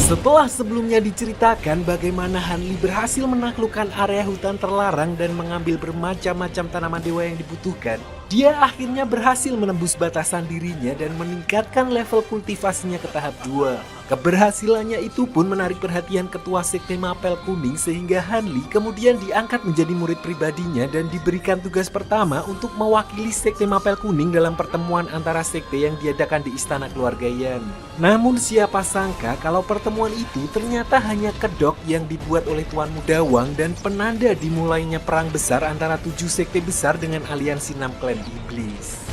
Setelah sebelumnya diceritakan bagaimana Hanli berhasil menaklukkan area hutan terlarang dan mengambil bermacam-macam tanaman dewa yang dibutuhkan, dia akhirnya berhasil menembus batasan dirinya dan meningkatkan level kultivasinya ke tahap 2. Keberhasilannya itu pun menarik perhatian ketua sekte Mapel Kuning sehingga Hanli kemudian diangkat menjadi murid pribadinya dan diberikan tugas pertama untuk mewakili sekte Mapel Kuning dalam pertemuan antara sekte yang diadakan di Istana Keluarga Yan. Namun siapa sangka kalau pertemuan itu ternyata hanya kedok yang dibuat oleh Tuan Mudawang dan penanda dimulainya perang besar antara 7 sekte besar dengan aliansi 6 klan iblis.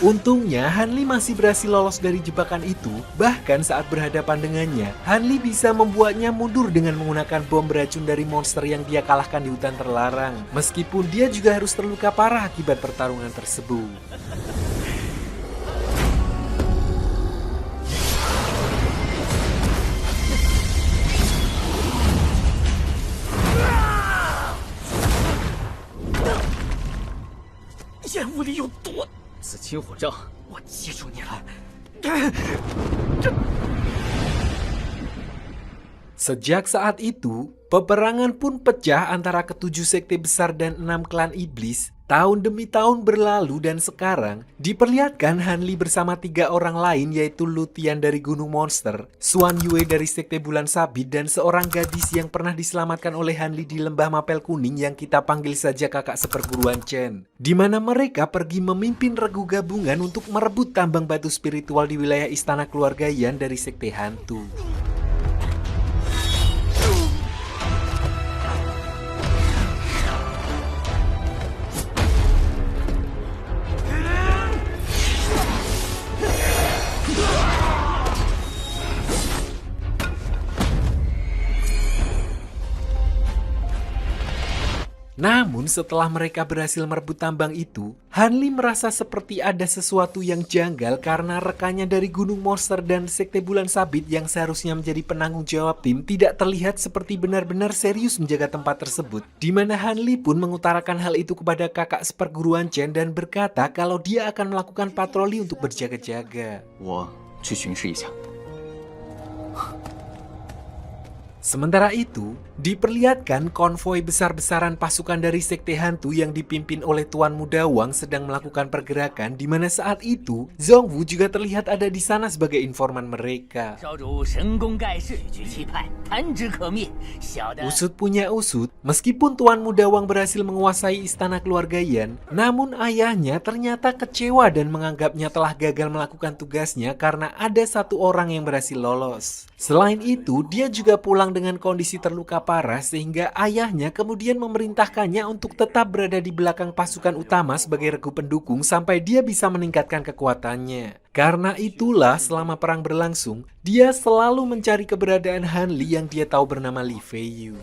Untungnya Hanli masih berhasil lolos dari jebakan itu. Bahkan saat berhadapan dengannya, Hanli bisa membuatnya mundur dengan menggunakan bom beracun dari monster yang dia kalahkan di hutan terlarang. Meskipun dia juga harus terluka parah akibat pertarungan tersebut. Sejak saat itu, peperangan pun pecah antara ketujuh sekte besar dan 6 klan iblis. Tahun demi tahun berlalu dan sekarang diperlihatkan Hanli bersama 3 orang lain yaitu Lutian dari Gunung Monster, Xuan Yue dari sekte Bulan Sabit, dan seorang gadis yang pernah diselamatkan oleh Hanli di lembah Mapel Kuning yang kita panggil saja kakak seperguruan Chen. Di mana mereka pergi memimpin regu gabungan untuk merebut tambang batu spiritual di wilayah Istana Keluarga Yan dari sekte hantu. Namun setelah mereka berhasil merebut tambang itu, Hanli merasa seperti ada sesuatu yang janggal karena rekannya dari Gunung Monster dan sekte Bulan Sabit yang seharusnya menjadi penanggung jawab tim tidak terlihat seperti benar-benar serius menjaga tempat tersebut. Di mana Hanli pun mengutarakan hal itu kepada kakak seperguruan Chen dan berkata kalau dia akan melakukan patroli untuk berjaga-jaga. Sementara itu, diperlihatkan konvoi besar-besaran pasukan dari sekte hantu yang dipimpin oleh Tuan Mudawang sedang melakukan pergerakan, di mana saat itu Zhongwu juga terlihat ada di sana sebagai informan mereka. Usut punya usut, meskipun Tuan Mudawang berhasil menguasai Istana Keluarga Yan, namun ayahnya ternyata kecewa dan menganggapnya telah gagal melakukan tugasnya karena ada satu orang yang berhasil lolos. Selain itu, dia juga pulang dengan kondisi terluka parah sehingga ayahnya kemudian memerintahkannya untuk tetap berada di belakang pasukan utama sebagai regu pendukung sampai dia bisa meningkatkan kekuatannya. Karena itulah selama perang berlangsung, dia selalu mencari keberadaan Hanli yang dia tahu bernama Li Feiyu.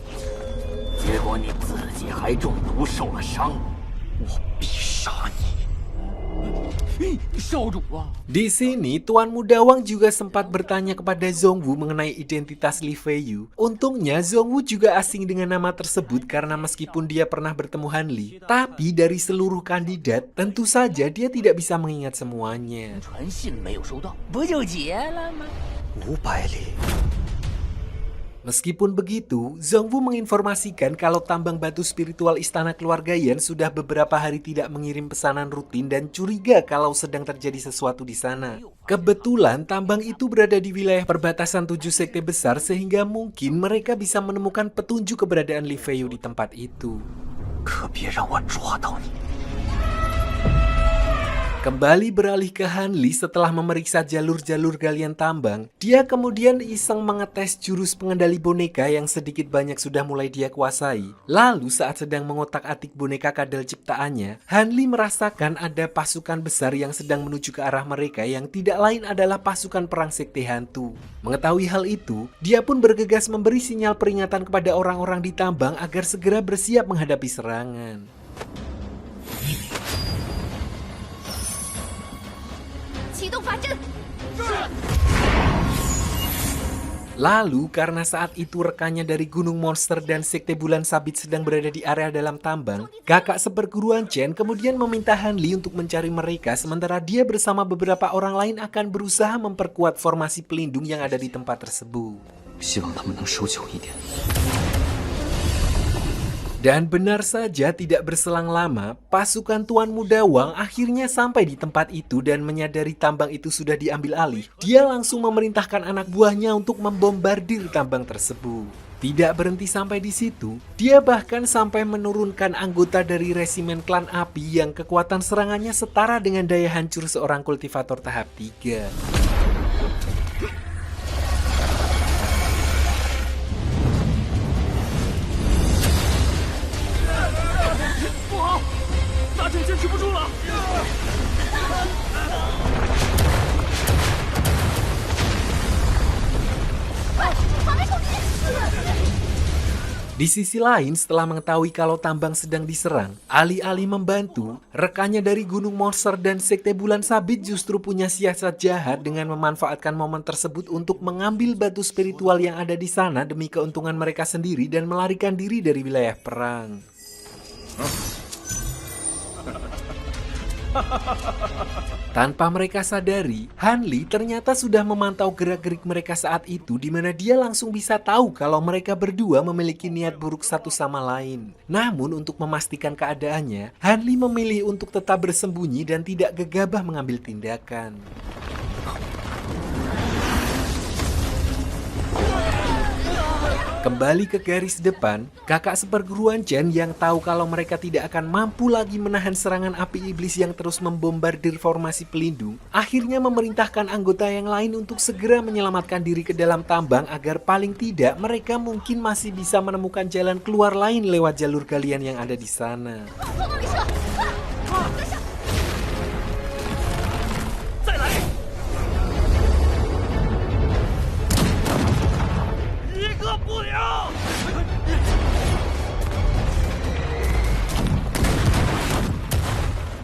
Di sini Tuan Mudawang juga sempat bertanya kepada Zhongwu mengenai identitas Li Feiyu. Untungnya Zhongwu juga asing dengan nama tersebut karena meskipun dia pernah bertemu Hanli, tapi dari seluruh kandidat tentu saja dia tidak bisa mengingat semuanya. Meskipun begitu, Zhongwu menginformasikan kalau tambang batu spiritual Istana Keluarga Yan sudah beberapa hari tidak mengirim pesanan rutin dan curiga kalau sedang terjadi sesuatu di sana. Kebetulan tambang itu berada di wilayah perbatasan 7 sekte besar sehingga mungkin mereka bisa menemukan petunjuk keberadaan Li Feiyu di tempat itu. Kembali beralih ke Hanli setelah memeriksa jalur-jalur galian tambang, dia kemudian iseng mengetes jurus pengendali boneka yang sedikit banyak sudah mulai dia kuasai. Lalu saat sedang mengotak-atik boneka kadal ciptaannya, Hanli merasakan ada pasukan besar yang sedang menuju ke arah mereka yang tidak lain adalah pasukan perang sekte hantu. Mengetahui hal itu, dia pun bergegas memberi sinyal peringatan kepada orang-orang di tambang agar segera bersiap menghadapi serangan. Lalu karena saat itu rekannya dari Gunung Monster dan Sekte Bulan Sabit sedang berada di area dalam tambang, kakak seperguruan Chen kemudian meminta Han Li untuk mencari mereka sementara dia bersama beberapa orang lain akan berusaha memperkuat formasi pelindung yang ada di tempat tersebut. 希望他们能守久一点。 Dan benar saja tidak berselang lama, pasukan Tuan Muda Wang akhirnya sampai di tempat itu dan menyadari tambang itu sudah diambil alih. Dia langsung memerintahkan anak buahnya untuk membombardir tambang tersebut. Tidak berhenti sampai di situ, dia bahkan sampai menurunkan anggota dari resimen klan api yang kekuatan serangannya setara dengan daya hancur seorang kultivator tahap 3. Di sisi lain, setelah mengetahui kalau tambang sedang diserang, alih-alih membantu, rekannya dari Gunung Monster dan Sekte Bulan Sabit justru punya siasat jahat dengan memanfaatkan momen tersebut untuk mengambil batu spiritual yang ada di sana demi keuntungan mereka sendiri dan melarikan diri dari wilayah perang. Tanpa mereka sadari, Han Li ternyata sudah memantau gerak-gerik mereka saat itu di mana dia langsung bisa tahu kalau mereka berdua memiliki niat buruk satu sama lain. Namun untuk memastikan keadaannya, Han Li memilih untuk tetap bersembunyi dan tidak gegabah mengambil tindakan. Kembali ke garis depan, kakak seperguruan Chen yang tahu kalau mereka tidak akan mampu lagi menahan serangan api iblis yang terus membombardir formasi pelindung, akhirnya memerintahkan anggota yang lain untuk segera menyelamatkan diri ke dalam tambang agar paling tidak mereka mungkin masih bisa menemukan jalan keluar lain lewat jalur galian yang ada di sana.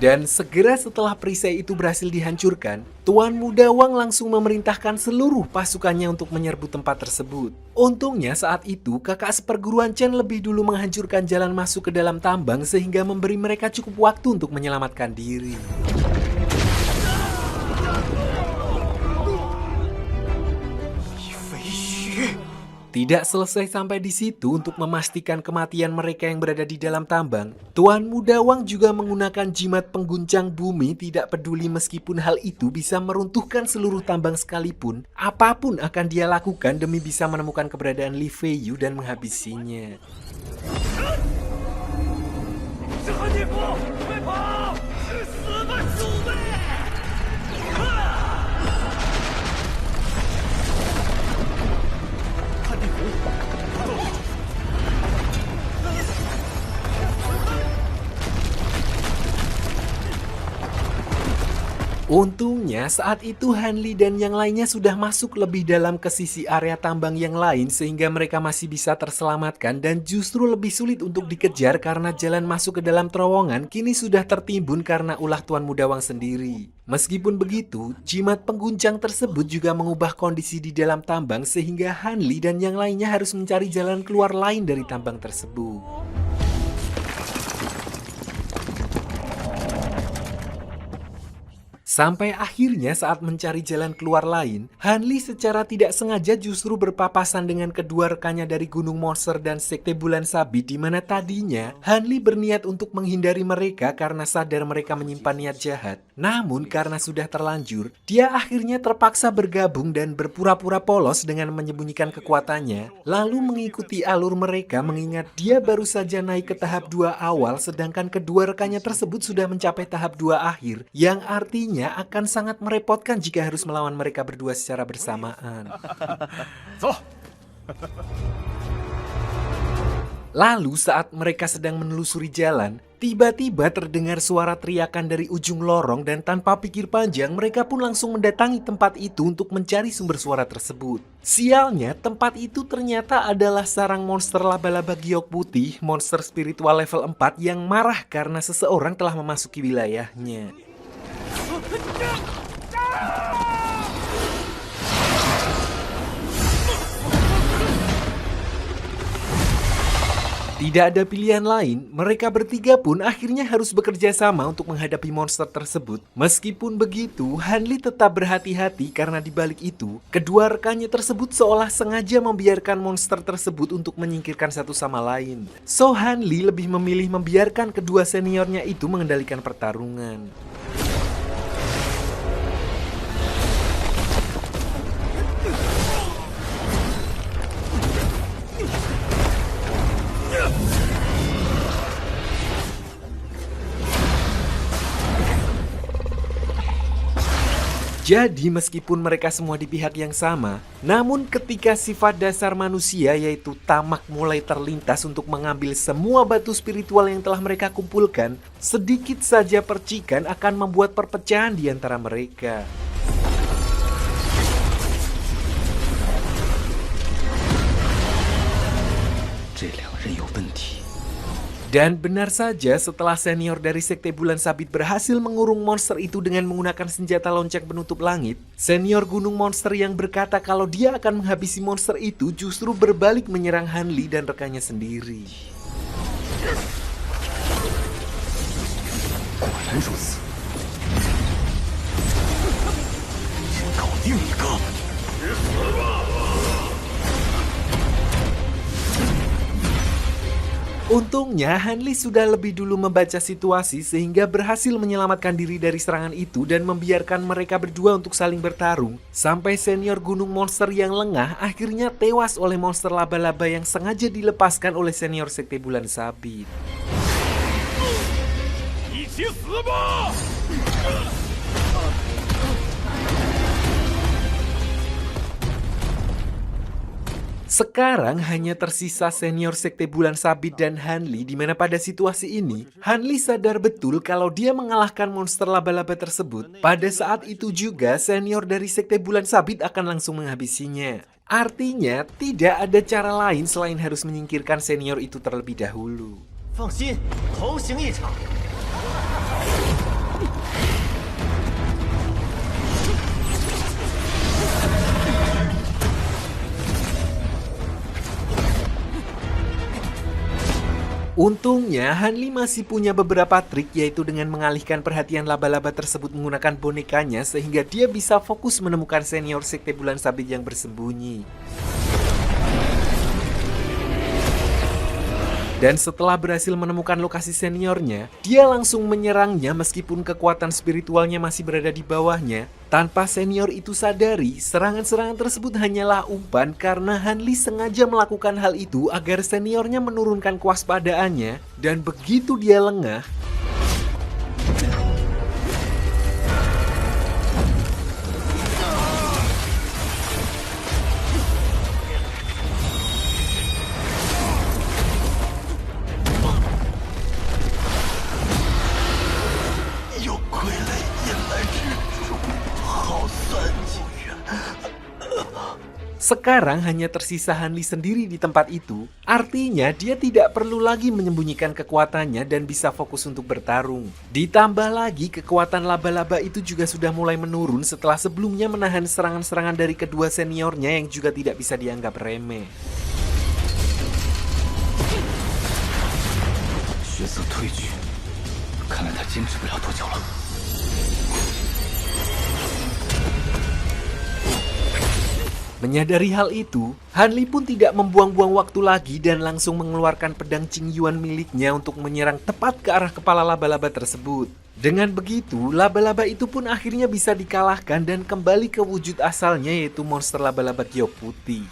Dan segera setelah perisai itu berhasil dihancurkan, Tuan Muda Wang langsung memerintahkan seluruh pasukannya untuk menyerbu tempat tersebut. Untungnya saat itu kakak seperguruan Chen lebih dulu menghancurkan jalan masuk ke dalam tambang sehingga memberi mereka cukup waktu untuk menyelamatkan diri. Tidak selesai sampai di situ untuk memastikan kematian mereka yang berada di dalam tambang. Tuan Muda Wang juga menggunakan jimat pengguncang bumi tidak peduli meskipun hal itu bisa meruntuhkan seluruh tambang sekalipun. Apapun akan dia lakukan demi bisa menemukan keberadaan Li Feiyu dan menghabisinya. Untungnya saat itu Han Li dan yang lainnya sudah masuk lebih dalam ke sisi area tambang yang lain sehingga mereka masih bisa terselamatkan dan justru lebih sulit untuk dikejar karena jalan masuk ke dalam terowongan kini sudah tertimbun karena ulah Tuan Muda Wang sendiri. Meskipun begitu, jimat pengguncang tersebut juga mengubah kondisi di dalam tambang sehingga Han Li dan yang lainnya harus mencari jalan keluar lain dari tambang tersebut. Sampai akhirnya saat mencari jalan keluar lain, Han Li secara tidak sengaja justru berpapasan dengan kedua rekannya dari Gunung Monster dan Sekte Bulan Sabit di mana tadinya Han Li berniat untuk menghindari mereka karena sadar mereka menyimpan niat jahat. Namun karena sudah terlanjur, dia akhirnya terpaksa bergabung dan berpura-pura polos dengan menyembunyikan kekuatannya, lalu mengikuti alur mereka mengingat dia baru saja naik ke tahap 2 awal sedangkan kedua rekannya tersebut sudah mencapai tahap 2 akhir, yang artinya akan sangat merepotkan jika harus melawan mereka berdua secara bersamaan. Lalu saat mereka sedang menelusuri jalan, tiba-tiba terdengar suara teriakan dari ujung lorong dan tanpa pikir panjang mereka pun langsung mendatangi tempat itu untuk mencari sumber suara tersebut. Sialnya, tempat itu ternyata adalah sarang monster laba-laba giok putih, monster spiritual level 4 yang marah karena seseorang telah memasuki wilayahnya. Tidak ada pilihan lain, mereka bertiga pun akhirnya harus bekerja sama untuk menghadapi monster tersebut. Meskipun begitu, Hanli tetap berhati-hati karena di balik itu, kedua rekannya tersebut seolah sengaja membiarkan monster tersebut untuk menyingkirkan satu sama lain. So Hanli lebih memilih membiarkan kedua seniornya itu mengendalikan pertarungan. Jadi meskipun mereka semua di pihak yang sama, namun ketika sifat dasar manusia yaitu tamak mulai terlintas untuk mengambil semua batu spiritual yang telah mereka kumpulkan, sedikit saja percikan akan membuat perpecahan di antara mereka. Dan benar saja setelah senior dari Sekte Bulan Sabit berhasil mengurung monster itu dengan menggunakan senjata lonceng penutup langit, senior gunung monster yang berkata kalau dia akan menghabisi monster itu justru berbalik menyerang Hanli dan rekannya sendiri. Untungnya Hanli sudah lebih dulu membaca situasi sehingga berhasil menyelamatkan diri dari serangan itu dan membiarkan mereka berdua untuk saling bertarung sampai senior gunung monster yang lengah akhirnya tewas oleh monster laba-laba yang sengaja dilepaskan oleh senior Sekte Bulan Sabit. Sekarang hanya tersisa senior Sekte Bulan Sabit dan Hanli, di mana pada situasi ini Hanli sadar betul kalau dia mengalahkan monster laba-laba tersebut. Pada saat itu juga senior dari Sekte Bulan Sabit akan langsung menghabisinya. Artinya tidak ada cara lain selain harus menyingkirkan senior itu terlebih dahulu. Untungnya, Hanli masih punya beberapa trik, yaitu dengan mengalihkan perhatian laba-laba tersebut menggunakan bonekanya sehingga dia bisa fokus menemukan senior Sekte Bulan Sabit yang bersembunyi. Dan setelah berhasil menemukan lokasi seniornya, dia langsung menyerangnya meskipun kekuatan spiritualnya masih berada di bawahnya. Tanpa senior itu sadari, serangan-serangan tersebut hanyalah umpan karena Hanli sengaja melakukan hal itu agar seniornya menurunkan kewaspadaannya. Dan begitu dia lengah, sekarang hanya tersisa Hanli sendiri di tempat itu, artinya dia tidak perlu lagi menyembunyikan kekuatannya dan bisa fokus untuk bertarung. Ditambah lagi kekuatan laba-laba itu juga sudah mulai menurun setelah sebelumnya menahan serangan-serangan dari kedua seniornya yang juga tidak bisa dianggap remeh. Menyadari hal itu, Hanli pun tidak membuang-buang waktu lagi dan langsung mengeluarkan pedang Qingyuan miliknya untuk menyerang tepat ke arah kepala laba-laba tersebut. Dengan begitu, laba-laba itu pun akhirnya bisa dikalahkan dan kembali ke wujud asalnya, yaitu monster laba-laba giok putih.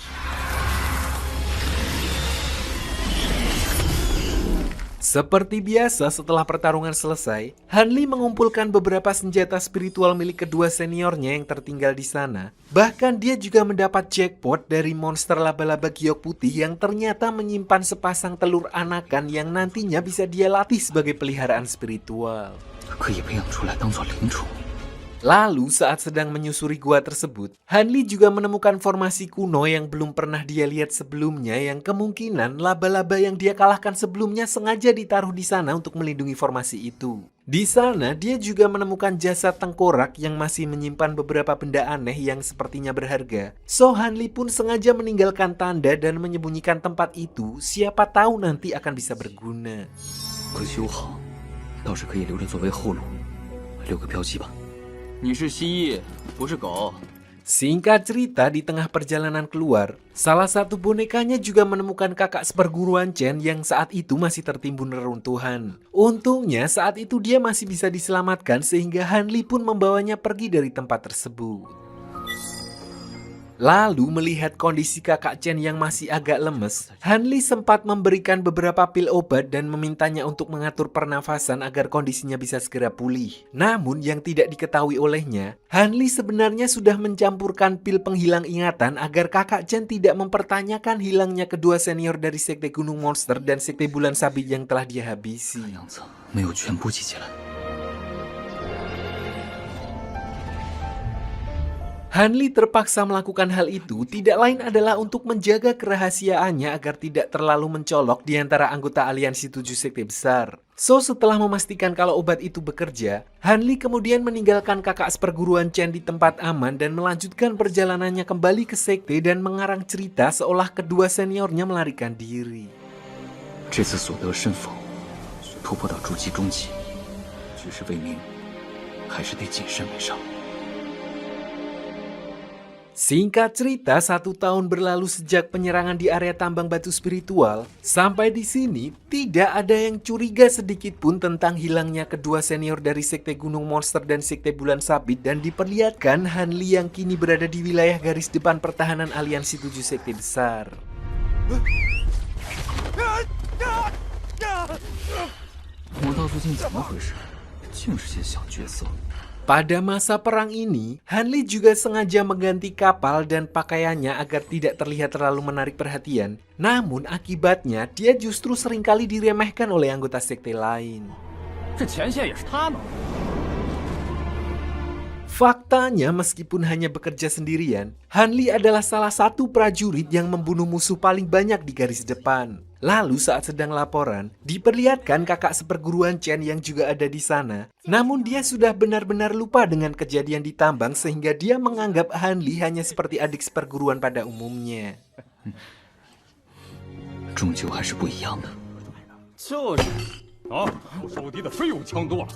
Seperti biasa setelah pertarungan selesai, Hanli mengumpulkan beberapa senjata spiritual milik kedua seniornya yang tertinggal di sana. Bahkan dia juga mendapat jackpot dari monster laba-laba giok putih yang ternyata menyimpan sepasang telur anakan yang nantinya bisa dia latih sebagai peliharaan spiritual. Lalu saat sedang menyusuri gua tersebut, Hanli juga menemukan formasi kuno yang belum pernah dia lihat sebelumnya yang kemungkinan laba-laba yang dia kalahkan sebelumnya sengaja ditaruh di sana untuk melindungi formasi itu. Di sana dia juga menemukan jasad tengkorak yang masih menyimpan beberapa benda aneh yang sepertinya berharga. So Hanli pun sengaja meninggalkan tanda dan menyembunyikan tempat itu, siapa tahu nanti akan bisa berguna. 可修好，倒是可以留着作为后路，留个标记吧。 你是蜥蜴，不是狗。 Singkat cerita, di tengah perjalanan keluar, salah satu bonekanya juga menemukan kakak seperguruan Chen yang saat itu masih tertimbun reruntuhan. Untungnya saat itu dia masih bisa diselamatkan sehingga Hanli pun membawanya pergi dari tempat tersebut. Lalu melihat kondisi kakak Chen yang masih agak lemes, Hanli sempat memberikan beberapa pil obat dan memintanya untuk mengatur pernafasan agar kondisinya bisa segera pulih. Namun yang tidak diketahui olehnya, Hanli sebenarnya sudah mencampurkan pil penghilang ingatan agar kakak Chen tidak mempertanyakan hilangnya kedua senior dari Sekte Gunung Monster dan Sekte Bulan Sabit yang telah dia habisi. 样子没有全部集结来。 Hanli terpaksa melakukan hal itu tidak lain adalah untuk menjaga kerahasiaannya agar tidak terlalu mencolok di antara anggota aliansi 7 sekte besar. So setelah memastikan kalau obat itu bekerja, Hanli kemudian meninggalkan kakak seperguruan Chen di tempat aman dan melanjutkan perjalanannya kembali ke sekte dan mengarang cerita seolah kedua seniornya melarikan diri. 这次所得甚否，突破到筑基中期，局势未明，还是得谨慎为上。 Singkat cerita, 1 tahun berlalu sejak penyerangan di area tambang batu spiritual. Sampai di sini, tidak ada yang curiga sedikit pun tentang hilangnya kedua senior dari Sekte Gunung Monster dan Sekte Bulan Sabit dan diperlihatkan Hanli yang kini berada di wilayah garis depan pertahanan aliansi 7 sekte besar. 魔道最近怎么回事？竟是些小角色。 Pada masa perang ini, Hanli juga sengaja mengganti kapal dan pakaiannya agar tidak terlihat terlalu menarik perhatian. Namun akibatnya, dia justru seringkali diremehkan oleh anggota sekte lain. 这前线也是他们。 Faktanya, meskipun hanya bekerja sendirian, Hanli adalah salah satu prajurit yang membunuh musuh paling banyak di garis depan. Lalu saat sedang laporan, diperlihatkan kakak seperguruan Chen yang juga ada di sana. Namun dia sudah benar-benar lupa dengan kejadian di tambang sehingga dia menganggap Hanli hanya seperti adik seperguruan pada umumnya. 终究还是不一样的。就是啊，我手敌的飞武枪多了。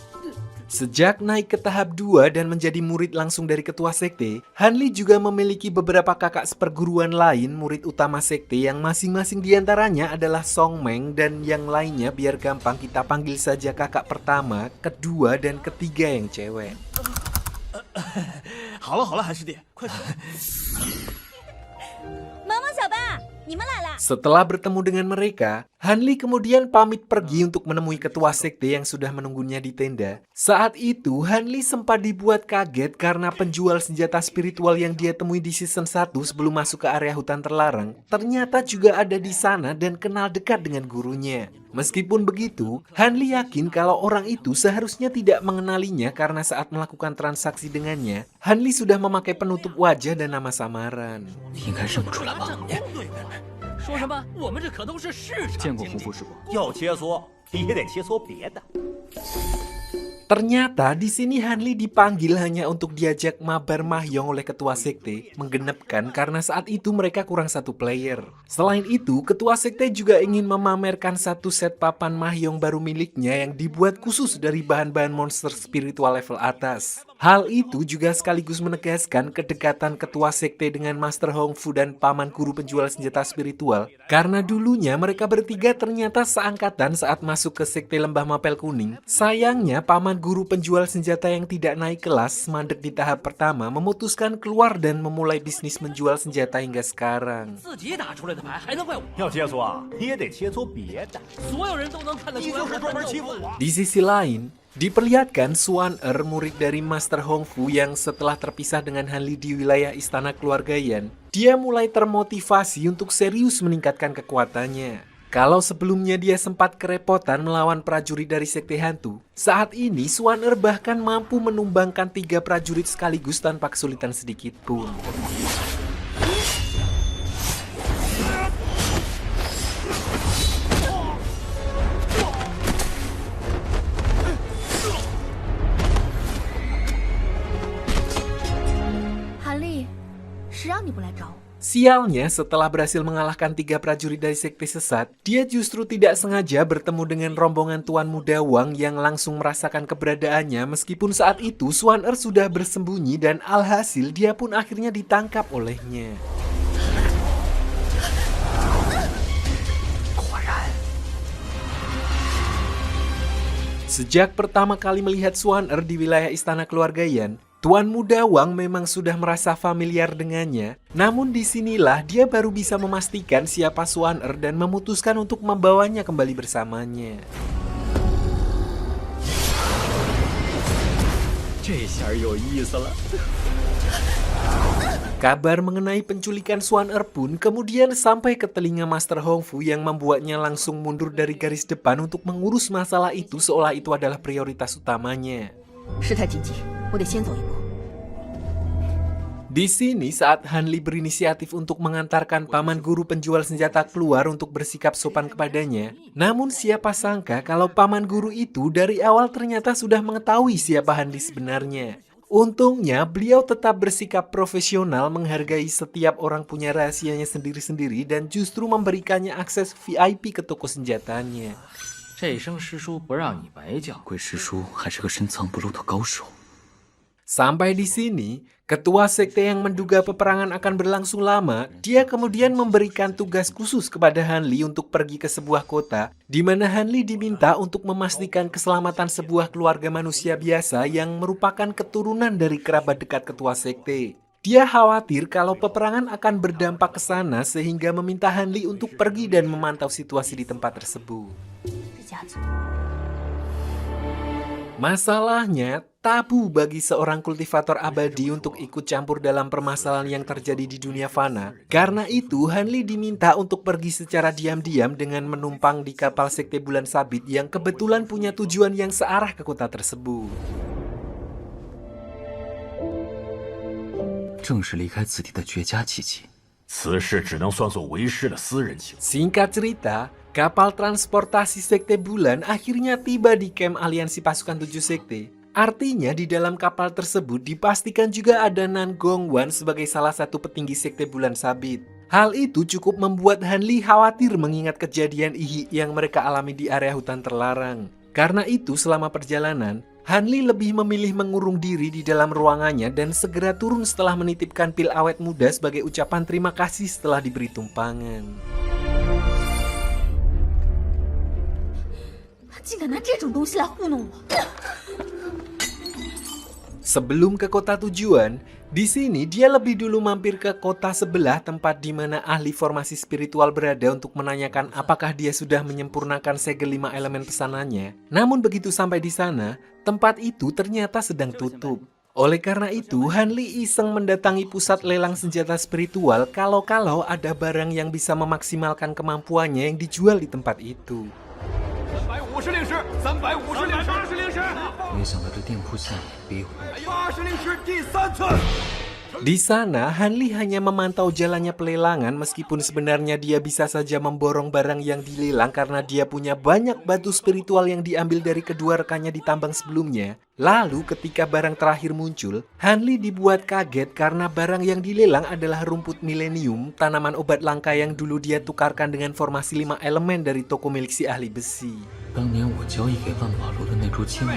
Sejak naik ke tahap 2 dan menjadi murid langsung dari ketua sekte, Hanli juga memiliki beberapa kakak seperguruan lain murid utama sekte yang masing-masing diantaranya adalah Song Meng dan yang lainnya biar gampang kita panggil saja kakak pertama, kedua, dan ketiga yang cewek. 好了好了，韩师弟，快点。萌萌小爸，你们来啦！ Setelah bertemu dengan mereka, Hanli kemudian pamit pergi untuk menemui ketua sekte yang sudah menunggunya di tenda. Saat itu, Hanli sempat dibuat kaget karena penjual senjata spiritual yang dia temui di season 1 sebelum masuk ke area hutan terlarang ternyata juga ada di sana dan kenal dekat dengan gurunya. Meskipun begitu, Hanli yakin kalau orang itu seharusnya tidak mengenalinya karena saat melakukan transaksi dengannya, Hanli sudah memakai penutup wajah dan nama samaran. 应该认不出来吧？说什么？我们这可都是市场见过经理胡夫士不？要切磋也得切磋别的。 Ternyata di sini Hanli dipanggil hanya untuk diajak mabar Mahjong oleh ketua sekte, menggenapkan karena saat itu mereka kurang 1 player. Selain itu, ketua sekte juga ingin memamerkan 1 set papan Mahjong baru miliknya yang dibuat khusus dari bahan-bahan monster spiritual level atas. Hal itu juga sekaligus menegaskan kedekatan ketua sekte dengan Master Hong Fu dan paman guru penjual senjata spiritual. Karena dulunya mereka bertiga ternyata seangkatan saat masuk ke sekte Lembah Mapel Kuning. Sayangnya paman guru penjual senjata yang tidak naik kelas mandek di tahap pertama memutuskan keluar dan memulai bisnis menjual senjata hingga sekarang. 自己打出来的牌还能怪我？要切磋你也得切磋别的。所有人都能看得出来，我很有我。 Di sisi lain, diperlihatkan Suan murid dari Master Hong Fu yang setelah terpisah dengan Hanli di wilayah istana keluarga Yan, dia mulai termotivasi untuk serius meningkatkan kekuatannya. Kalau sebelumnya dia sempat kerepotan melawan prajurit dari sekte hantu, saat ini Swaner bahkan mampu menumbangkan 3 prajurit sekaligus tanpa kesulitan sedikit pun. Sialnya, setelah berhasil mengalahkan 3 prajurit dari sekte sesat, dia justru tidak sengaja bertemu dengan rombongan Tuan Muda Wang yang langsung merasakan keberadaannya meskipun saat itu Swaner sudah bersembunyi dan alhasil dia pun akhirnya ditangkap olehnya. Sejak pertama kali melihat Swaner di wilayah istana keluarga Yan, Tuan Muda Wang memang sudah merasa familiar dengannya, namun disinilah dia baru bisa memastikan siapa Swaner dan memutuskan untuk membawanya kembali bersamanya. Kabar mengenai penculikan Swaner pun kemudian sampai ke telinga Master Hongfu yang membuatnya langsung mundur dari garis depan untuk mengurus masalah itu seolah itu adalah prioritas utamanya. Di sini saat Hanli berinisiatif untuk mengantarkan paman guru penjual senjata keluar untuk bersikap sopan kepadanya, namun siapa sangka kalau paman guru itu dari awal ternyata sudah mengetahui siapa Hanli sebenarnya. Untungnya beliau tetap bersikap profesional, menghargai setiap orang punya rahasianya sendiri-sendiri dan justru memberikannya akses VIP ke toko senjatanya. Sampai di sini, ketua sekte yang menduga peperangan akan berlangsung lama, dia kemudian memberikan tugas khusus kepada Hanli untuk pergi ke sebuah kota, di mana Hanli diminta untuk memastikan keselamatan sebuah keluarga manusia biasa yang merupakan keturunan dari kerabat dekat ketua sekte. Dia khawatir kalau peperangan akan berdampak ke sana sehingga meminta Hanli untuk pergi dan memantau situasi di tempat tersebut. Masalahnya, tabu bagi seorang kultivator abadi untuk ikut campur dalam permasalahan yang terjadi di dunia fana. Karena itu, Hanli diminta untuk pergi secara diam-diam dengan menumpang di kapal sekte bulan sabit yang kebetulan punya tujuan yang searah ke kota tersebut. Singkat cerita, kapal transportasi sekte bulan akhirnya tiba di kamp aliansi pasukan 7 sekte. Artinya di dalam kapal tersebut dipastikan juga ada Nan Gongwan sebagai salah satu petinggi sekte bulan sabit. Hal itu cukup membuat Hanli khawatir mengingat kejadian ihik yang mereka alami di area hutan terlarang. Karena itu selama perjalanan, Hanli lebih memilih mengurung diri di dalam ruangannya dan segera turun setelah menitipkan pil awet muda sebagai ucapan terima kasih setelah diberi tumpangan. Sebelum ke kota tujuan, di sini dia lebih dulu mampir ke kota sebelah tempat di mana ahli formasi spiritual berada untuk menanyakan apakah dia sudah menyempurnakan segel 5 elemen pesanannya. Namun begitu sampai di sana, tempat itu ternyata sedang tutup. Oleh karena itu, Hanli iseng mendatangi pusat lelang senjata spiritual kalau-kalau ada barang yang bisa memaksimalkan kemampuannya yang dijual di tempat itu. 350令师，350令师，80令师，没想到这店铺下也有80令师第3次。 Di sana, Hanli hanya memantau jalannya pelelangan meskipun sebenarnya dia bisa saja memborong barang yang dilelang karena dia punya banyak batu spiritual yang diambil dari kedua rekannya di tambang sebelumnya. Lalu ketika barang terakhir muncul, Hanli dibuat kaget karena barang yang dilelang adalah rumput milenium, tanaman obat langka yang dulu dia tukarkan dengan formasi 5 elemen dari toko milik si ahli besi. 当年我交易给万瓦罗的那株青木。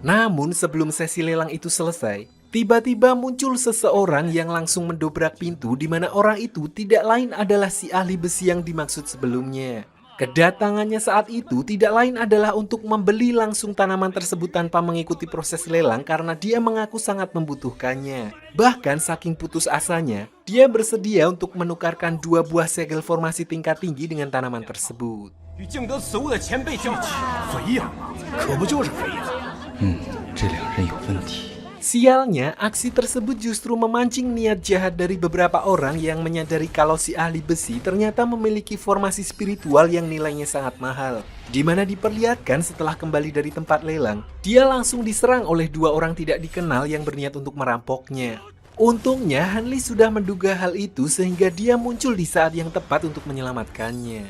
Namun sebelum sesi lelang itu selesai, tiba-tiba muncul seseorang yang langsung mendobrak pintu di mana orang itu tidak lain adalah si ahli besi yang dimaksud sebelumnya. Kedatangannya saat itu tidak lain adalah untuk membeli langsung tanaman tersebut tanpa mengikuti proses lelang karena dia mengaku sangat membutuhkannya. Bahkan saking putus asanya, dia bersedia untuk menukarkan 2 buah segel formasi tingkat tinggi dengan tanaman tersebut. 与敬德此物的前辈较起，肥羊吗？可不就是肥羊？这两人有问题。Sialnya, aksi tersebut justru memancing niat jahat dari beberapa orang yang menyadari kalau si ahli besi ternyata memiliki formasi spiritual yang nilainya sangat mahal. Di mana diperlihatkan setelah kembali dari tempat lelang, dia langsung diserang oleh dua orang tidak dikenal yang berniat untuk merampoknya. Untungnya, Hanli sudah menduga hal itu sehingga dia muncul di saat yang tepat untuk menyelamatkannya.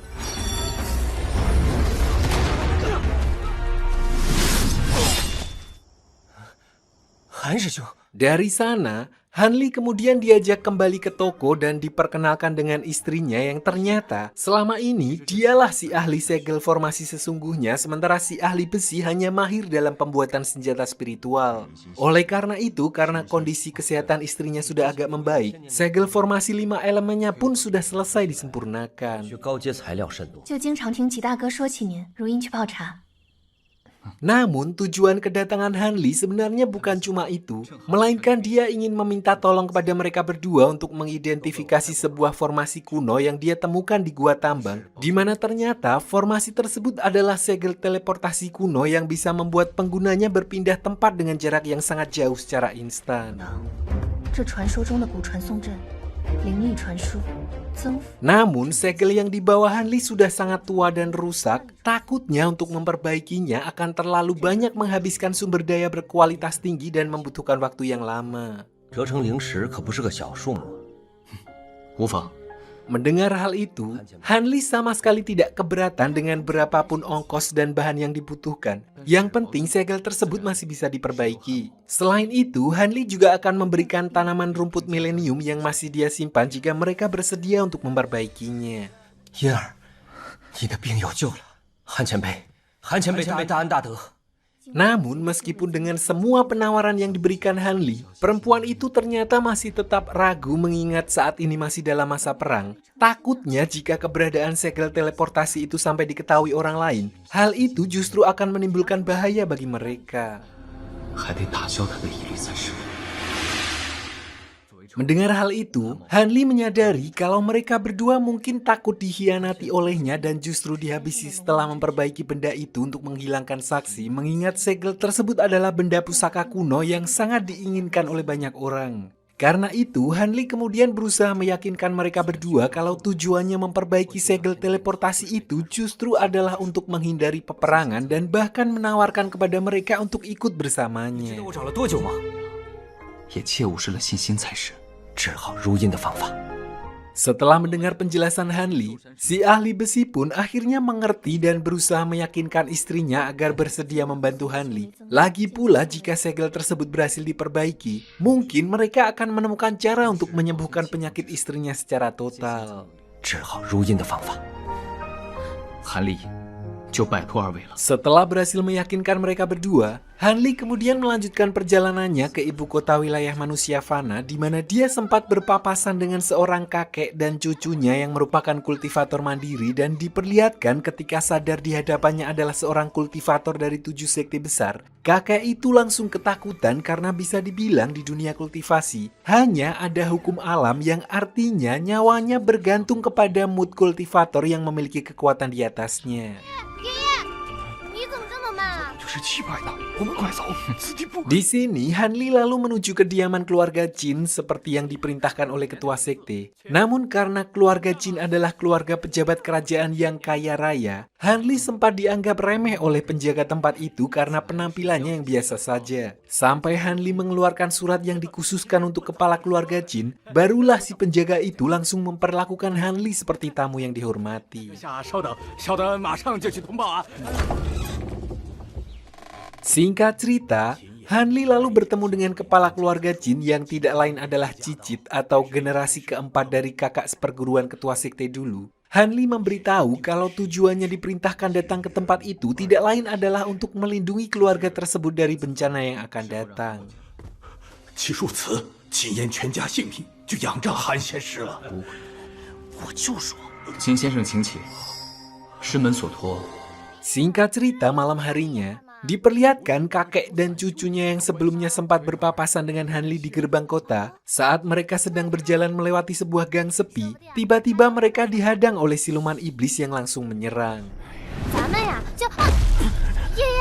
Dari sana, Hanli kemudian diajak kembali ke toko dan diperkenalkan dengan istrinya yang ternyata selama ini dialah si ahli segel formasi sesungguhnya, sementara si ahli besi hanya mahir dalam pembuatan senjata spiritual. Oleh karena itu, karena kondisi kesehatan istrinya sudah agak membaik, segel formasi 5 elemennya pun sudah selesai disempurnakan. 高阶材料深度。就经常听吉大哥说起您，如因去泡茶。 Namun tujuan kedatangan Hanli sebenarnya bukan cuma itu, melainkan dia ingin meminta tolong kepada mereka berdua untuk mengidentifikasi sebuah formasi kuno yang dia temukan di gua tambang, di mana ternyata formasi tersebut adalah segel teleportasi kuno yang bisa membuat penggunanya berpindah tempat dengan jarak yang sangat jauh secara instan. 这传说中的古传送阵，灵力传输，增幅。 Namun, segel yang dibawa Hanli sudah sangat tua dan rusak. Takutnya untuk memperbaikinya akan terlalu banyak menghabiskan sumber daya berkualitas tinggi dan membutuhkan waktu yang lama. 折成灵石可不是个小数目。无妨。 Mendengar hal itu, Hanli sama sekali tidak keberatan dengan berapapun ongkos dan bahan yang dibutuhkan. Yang penting segel tersebut masih bisa diperbaiki. Selain itu, Hanli juga akan memberikan tanaman rumput milenium yang masih dia simpan jika mereka bersedia untuk memperbaikinya. 嫣儿，你的病有救了，韩前辈，韩前辈大恩大德。 Namun, meskipun dengan semua penawaran yang diberikan Hanli, perempuan itu ternyata masih tetap ragu mengingat saat ini masih dalam masa perang. Takutnya jika keberadaan segel teleportasi itu sampai diketahui orang lain, hal itu justru akan menimbulkan bahaya bagi mereka. 还得打消他的疑虑才是。 Mendengar hal itu, Hanli menyadari kalau mereka berdua mungkin takut dikhianati olehnya dan justru dihabisi setelah memperbaiki benda itu untuk menghilangkan saksi, mengingat segel tersebut adalah benda pusaka kuno yang sangat diinginkan oleh banyak orang. Karena itu, Hanli kemudian berusaha meyakinkan mereka berdua kalau tujuannya memperbaiki segel teleportasi itu justru adalah untuk menghindari peperangan dan bahkan menawarkan kepada mereka untuk ikut bersamanya. 我找了多久吗？ 也切勿失了信心才是。 治好如印的方法。 Setelah mendengar penjelasan Hanli, si ahli besi pun akhirnya mengerti dan berusaha meyakinkan istrinya agar bersedia membantu Hanli. Lagi pula jika segel tersebut berhasil diperbaiki, mungkin mereka akan menemukan cara untuk menyembuhkan penyakit istrinya secara total. 治好如印的方法。韩立就拜托二位了。 Setelah berhasil meyakinkan mereka berdua, Hanli kemudian melanjutkan perjalanannya ke ibu kota wilayah manusia Fana, di mana dia sempat berpapasan dengan seorang kakek dan cucunya yang merupakan kultivator mandiri dan diperlihatkan ketika sadar di hadapannya adalah seorang kultivator dari 7 sekte besar. Kakek itu langsung ketakutan karena bisa dibilang di dunia kultivasi hanya ada hukum alam yang artinya nyawanya bergantung kepada mood kultivator yang memiliki kekuatan di atasnya. 你怎么这么慢啊？ 这是700的，我们快走，此地不可。 Di sini, Hanli lalu menuju kediaman keluarga Jin seperti yang diperintahkan oleh ketua sekte. Namun karena keluarga Jin adalah keluarga pejabat kerajaan yang kaya raya, Hanli sempat dianggap remeh oleh penjaga tempat itu karena penampilannya yang biasa saja. Sampai Hanli mengeluarkan surat yang dikhususkan untuk kepala keluarga Jin, barulah si penjaga itu langsung memperlakukan Hanli seperti tamu yang dihormati. 稍等，马上就去通报啊！ Singkat cerita, Hanli lalu bertemu dengan kepala keluarga Jin yang tidak lain adalah Cicit atau generasi keempat dari kakak seperguruan ketua sekte dulu. Hanli memberitahu kalau tujuannya diperintahkan datang ke tempat itu tidak lain adalah untuk melindungi keluarga tersebut dari bencana yang akan datang. 其恕此，谨言全家性命，就仰仗韩先师了。我就说，金先生请起，师门所托。 Singkat cerita, malam harinya, diperlihatkan kakek dan cucunya yang sebelumnya sempat berpapasan dengan Hanli di gerbang kota. Saat mereka sedang berjalan melewati sebuah gang sepi, tiba-tiba mereka dihadang oleh siluman iblis yang langsung menyerang. 咱们呀，就爷爷，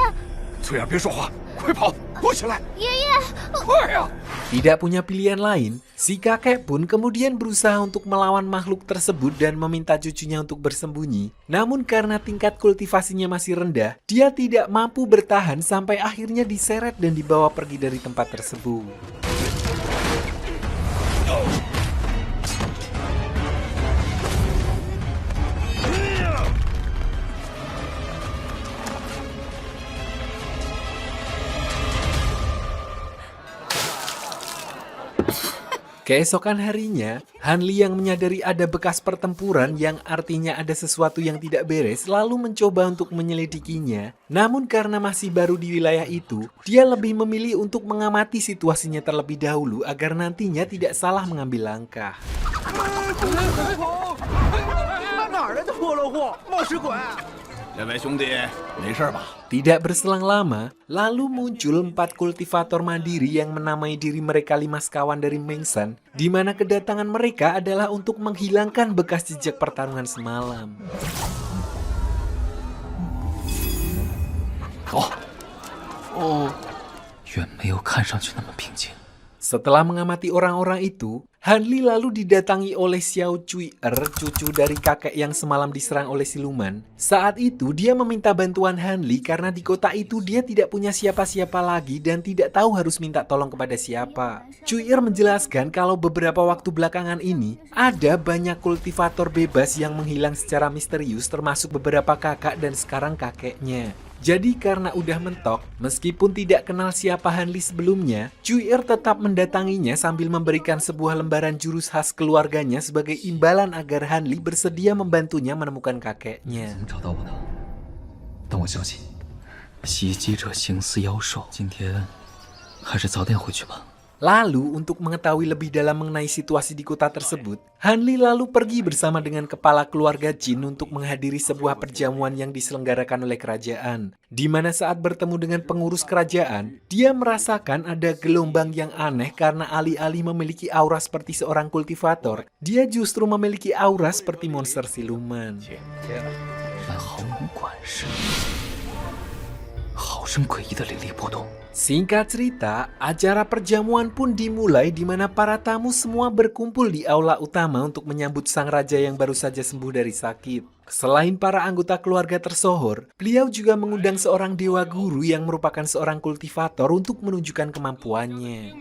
翠儿，别说话，快跑，躲起来！爷爷，快呀！ Tidak punya pilihan lain, si kakek pun kemudian berusaha untuk melawan makhluk tersebut dan meminta cucunya untuk bersembunyi. Namun karena tingkat kultivasinya masih rendah, dia tidak mampu bertahan sampai akhirnya diseret dan dibawa pergi dari tempat tersebut. Keesokan harinya, Hanli yang menyadari ada bekas pertempuran yang artinya ada sesuatu yang tidak beres lalu mencoba untuk menyelidikinya. Namun karena masih baru di wilayah itu, dia lebih memilih untuk mengamati situasinya terlebih dahulu agar nantinya tidak salah mengambil langkah. 哪儿来的破落户？冒失鬼！这位兄弟，没事吧？ Tidak berselang lama, lalu muncul 4 kultivator mandiri yang menamai diri mereka 5 sekawan dari Mengsan, di mana kedatangan mereka adalah untuk menghilangkan bekas jejak pertarungan semalam. 走。哦，远没有看上去那么平静。 Setelah mengamati orang-orang itu, Hanli lalu didatangi oleh Xiao Cui-er, cucu dari kakek yang semalam diserang oleh siluman. Saat itu dia meminta bantuan Hanli karena di kota itu dia tidak punya siapa-siapa lagi dan tidak tahu harus minta tolong kepada siapa. Cui-er menjelaskan kalau beberapa waktu belakangan ini ada banyak kultivator bebas yang menghilang secara misterius termasuk beberapa kakak dan sekarang kakeknya. Jadi karena udah mentok, meskipun tidak kenal siapa Hanli sebelumnya, Cui-er tetap mendatanginya sambil memberikan sebuah lembaran jurus khas keluarganya sebagai imbalan agar Hanli bersedia membantunya menemukan kakeknya. 怎么找到我的？等我消息。袭击者形似妖兽，今天还是早点回去吧。 Lalu, untuk mengetahui lebih dalam mengenai situasi di kota tersebut, Hanli lalu pergi bersama dengan kepala keluarga Jin untuk menghadiri sebuah perjamuan yang diselenggarakan oleh kerajaan. Di mana saat bertemu dengan pengurus kerajaan, dia merasakan ada gelombang yang aneh karena alih-alih memiliki aura seperti seorang kultivator, dia justru memiliki aura seperti monster siluman. 但毫无管事，好生诡异的灵力波动。 Singkat cerita, acara perjamuan pun dimulai di mana para tamu semua berkumpul di aula utama untuk menyambut sang raja yang baru saja sembuh dari sakit. Selain para anggota keluarga tersohor, beliau juga mengundang seorang dewa guru yang merupakan seorang kultivator untuk menunjukkan kemampuannya.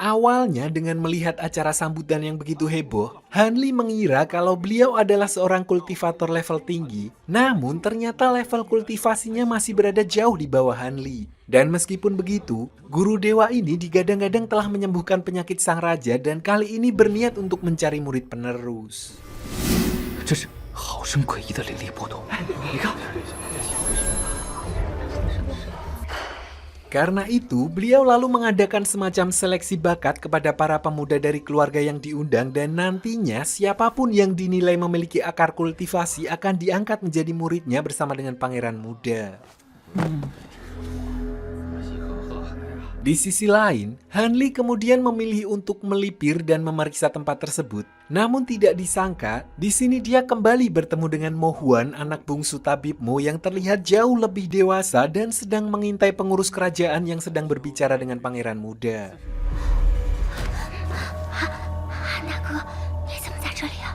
Awalnya dengan melihat acara sambutan yang begitu heboh, Hanli mengira kalau beliau adalah seorang kultivator level tinggi. Namun ternyata level kultivasinya masih berada jauh di bawah Hanli. Dan meskipun begitu, guru dewa ini digadang-gadang telah menyembuhkan penyakit sang raja dan kali ini berniat untuk mencari murid penerus. 这是好生诡异的灵力波动。你看。 Karena itu, beliau lalu mengadakan semacam seleksi bakat kepada para pemuda dari keluarga yang diundang dan nantinya siapapun yang dinilai memiliki akar kultivasi akan diangkat menjadi muridnya bersama dengan pangeran muda. Di sisi lain, Hanli kemudian memilih untuk melipir dan memeriksa tempat tersebut. Namun tidak disangka, di sini dia kembali bertemu dengan Mo Huan, anak bungsu tabib Mo yang terlihat jauh lebih dewasa dan sedang mengintai pengurus kerajaan yang sedang berbicara dengan pangeran muda. 大哥，你怎么在这里啊？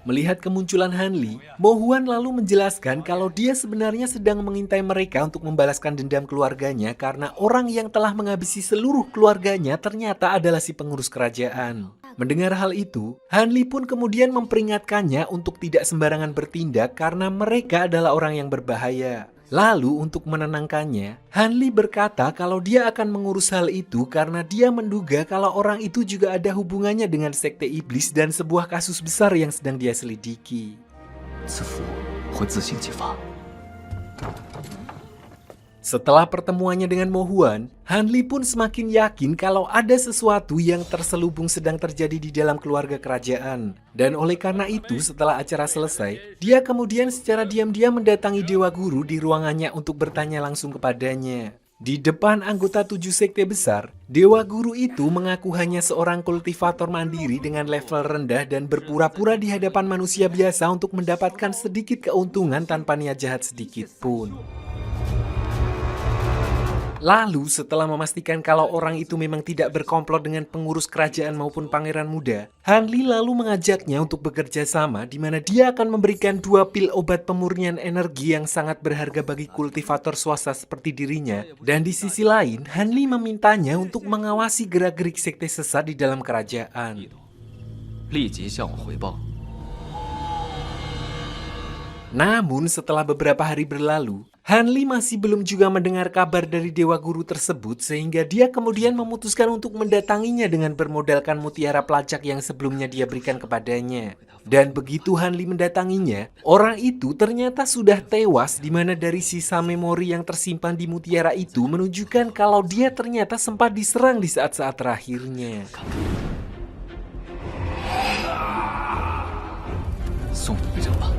Melihat kemunculan Hanli, Mo Huan lalu menjelaskan kalau dia sebenarnya sedang mengintai mereka untuk membalaskan dendam keluarganya karena orang yang telah menghabisi seluruh keluarganya ternyata adalah si pengurus kerajaan. Mendengar hal itu, Hanli pun kemudian memperingatkannya untuk tidak sembarangan bertindak karena mereka adalah orang yang berbahaya. Lalu untuk menenangkannya, Hanli berkata kalau dia akan mengurus hal itu karena dia menduga kalau orang itu juga ada hubungannya dengan sekte iblis dan sebuah kasus besar yang sedang dia selidiki. 此符会自行激发。Setelah pertemuannya dengan Mo Huan, Han Li pun semakin yakin kalau ada sesuatu yang terselubung sedang terjadi di dalam keluarga kerajaan. Dan oleh karena itu, setelah acara selesai, dia kemudian secara diam-diam mendatangi Dewa Guru di ruangannya untuk bertanya langsung kepadanya. Di depan anggota 7 sekte besar, Dewa Guru itu mengaku hanya seorang kultivator mandiri dengan level rendah dan berpura-pura di hadapan manusia biasa untuk mendapatkan sedikit keuntungan tanpa niat jahat sedikit pun. Lalu setelah memastikan kalau orang itu memang tidak berkomplot dengan pengurus kerajaan maupun pangeran muda, Han Li lalu mengajaknya untuk bekerja sama di mana dia akan memberikan 2 pil obat pemurnian energi yang sangat berharga bagi kultivator swasta seperti dirinya. Dan di sisi lain, Han Li memintanya untuk mengawasi gerak-gerik sekte sesat di dalam kerajaan. 立即向我汇报。 Namun setelah beberapa hari berlalu, Han Li masih belum juga mendengar kabar dari Dewa Guru tersebut sehingga dia kemudian memutuskan untuk mendatanginya dengan bermodalkan mutiara pelacak yang sebelumnya dia berikan kepadanya. Dan begitu Han Li mendatanginya, orang itu ternyata sudah tewas di mana dari sisa memori yang tersimpan di mutiara itu menunjukkan kalau dia ternyata sempat diserang di saat-saat terakhirnya. 送你一程吧。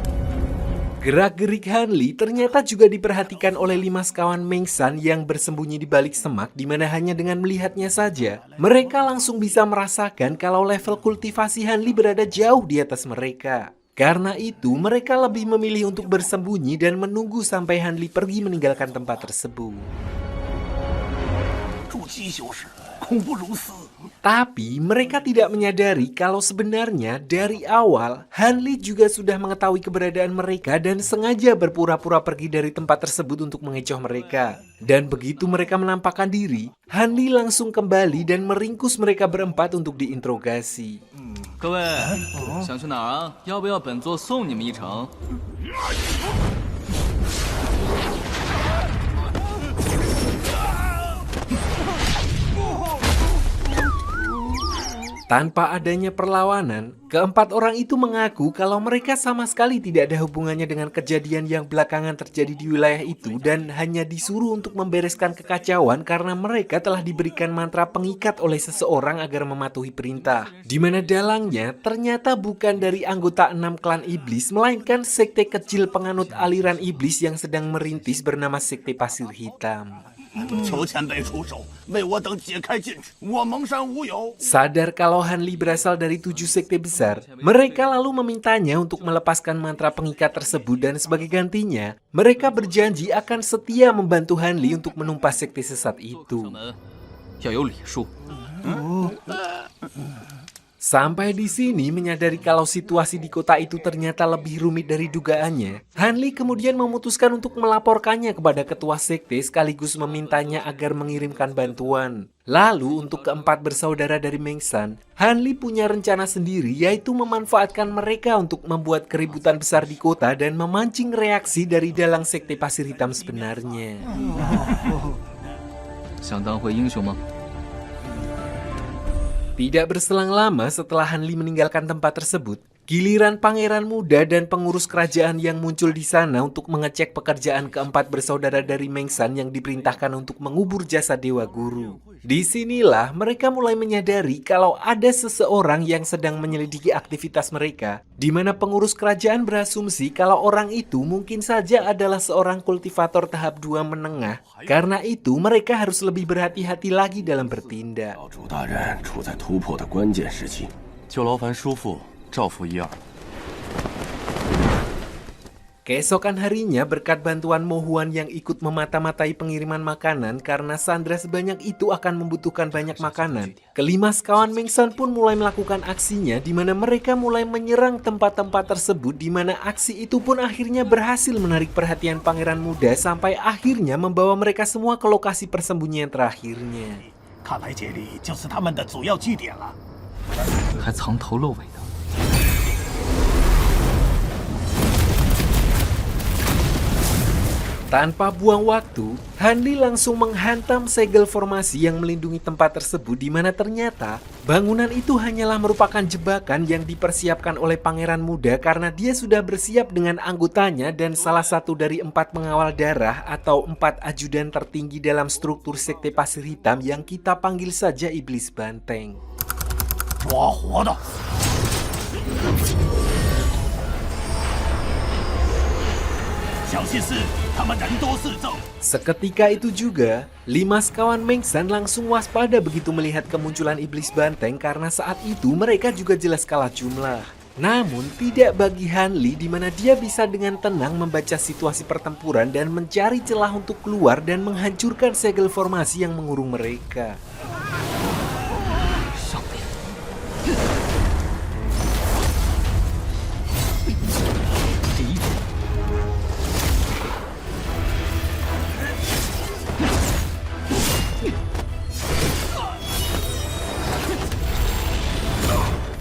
Gerak-gerik Han Li ternyata juga diperhatikan oleh 5 sekawan Meng San yang bersembunyi di balik semak di mana hanya dengan melihatnya saja, mereka langsung bisa merasakan kalau level kultivasi Han Li berada jauh di atas mereka. Karena itu, mereka lebih memilih untuk bersembunyi dan menunggu sampai Han Li pergi meninggalkan tempat tersebut. Tapi mereka tidak menyadari kalau sebenarnya dari awal Han Li juga sudah mengetahui keberadaan mereka dan sengaja berpura-pura pergi dari tempat tersebut untuk mengecoh mereka. Dan begitu mereka menampakkan diri, Han Li langsung kembali dan meringkus mereka berempat untuk diinterogasi. 各位，想去哪儿啊？要不要本座送你们一程？ Tanpa adanya perlawanan, keempat orang itu mengaku kalau mereka sama sekali tidak ada hubungannya dengan kejadian yang belakangan terjadi di wilayah itu dan hanya disuruh untuk membereskan kekacauan karena mereka telah diberikan mantra pengikat oleh seseorang agar mematuhi perintah. Di mana dalangnya ternyata bukan dari anggota 6 klan iblis, melainkan sekte kecil penganut aliran iblis yang sedang merintis bernama Sekte Pasir Hitam. 求前辈出手，为我等解开禁制，我蒙山无有。 Sadar kalau Han Li berasal dari 7 sekte besar, mereka lalu memintanya untuk melepaskan mantra pengikat tersebut dan sebagai gantinya, mereka berjanji akan setia membantu Han Li untuk menumpas sekte sesat itu. 要有礼数。 Sampai di sini menyadari kalau situasi di kota itu ternyata lebih rumit dari dugaannya, Han Li kemudian memutuskan untuk melaporkannya kepada ketua sekte sekaligus memintanya agar mengirimkan bantuan. Lalu untuk keempat bersaudara dari Meng San, Han Li punya rencana sendiri yaitu memanfaatkan mereka untuk membuat keributan besar di kota dan memancing reaksi dari dalang sekte Pasir Hitam sebenarnya. 想当回英雄吗？ Tidak berselang lama setelah Han Li meninggalkan tempat tersebut, giliran pangeran muda dan pengurus kerajaan yang muncul di sana untuk mengecek pekerjaan keempat bersaudara dari Meng San yang diperintahkan untuk mengubur jasad Dewa Guru. Disinilah mereka mulai menyadari kalau ada seseorang yang sedang menyelidiki aktivitas mereka, di mana pengurus kerajaan berasumsi kalau orang itu mungkin saja adalah seorang kultivator tahap 2 menengah. Karena itu mereka harus lebih berhati-hati lagi dalam bertindak. 主大人处在突破的关键时期，就劳烦叔父照拂一二。 Keesokan harinya berkat bantuan Mo Huan yang ikut memata-matai pengiriman makanan karena sandera sebanyak itu akan membutuhkan banyak makanan, kelima sekawan Meng San pun mulai melakukan aksinya di mana mereka mulai menyerang tempat-tempat tersebut di mana aksi itu pun akhirnya berhasil menarik perhatian pangeran muda sampai akhirnya membawa mereka semua ke lokasi persembunyian terakhirnya. 看来这里就是他们的主要据点了。 还藏头露尾的。 Di Tanpa buang waktu, Hanli langsung menghantam segel formasi yang melindungi tempat tersebut di mana ternyata bangunan itu hanyalah merupakan jebakan yang dipersiapkan oleh pangeran muda karena dia sudah bersiap dengan anggotanya dan salah satu dari 4 pengawal darah atau 4 ajudan tertinggi dalam struktur sekte pasir hitam yang kita panggil saja iblis banteng. 抓活的！ 小心是他们人多势众。 Seketika itu juga, 5 sekawan Mengsan langsung waspada begitu melihat kemunculan iblis banteng karena saat itu mereka juga jelas kalah jumlah. Namun tidak bagi Hanli di mana dia bisa dengan tenang membaca situasi pertempuran dan mencari celah untuk keluar dan menghancurkan segel formasi yang mengurung mereka.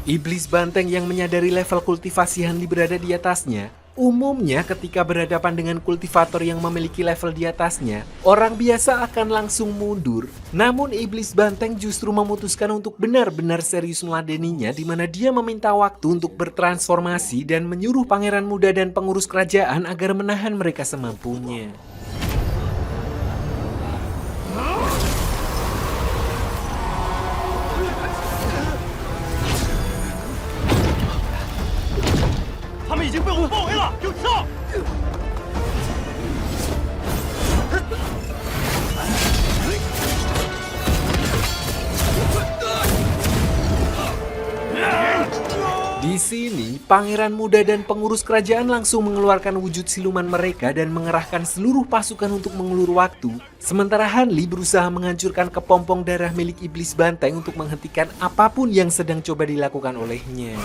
Iblis banteng yang menyadari level kultivasi Hanli berada di atasnya. Umumnya ketika berhadapan dengan kultivator yang memiliki level di atasnya, orang biasa akan langsung mundur. Namun iblis banteng justru memutuskan untuk benar-benar serius meladeninya di mana dia meminta waktu untuk bertransformasi dan menyuruh pangeran muda dan pengurus kerajaan agar menahan mereka semampunya. Di sini, pangeran muda dan pengurus kerajaan langsung mengeluarkan wujud siluman mereka dan mengerahkan seluruh pasukan untuk mengulur waktu. Sementara Hanli berusaha menghancurkan kepompong darah milik iblis banteng untuk menghentikan apapun yang sedang coba dilakukan olehnya.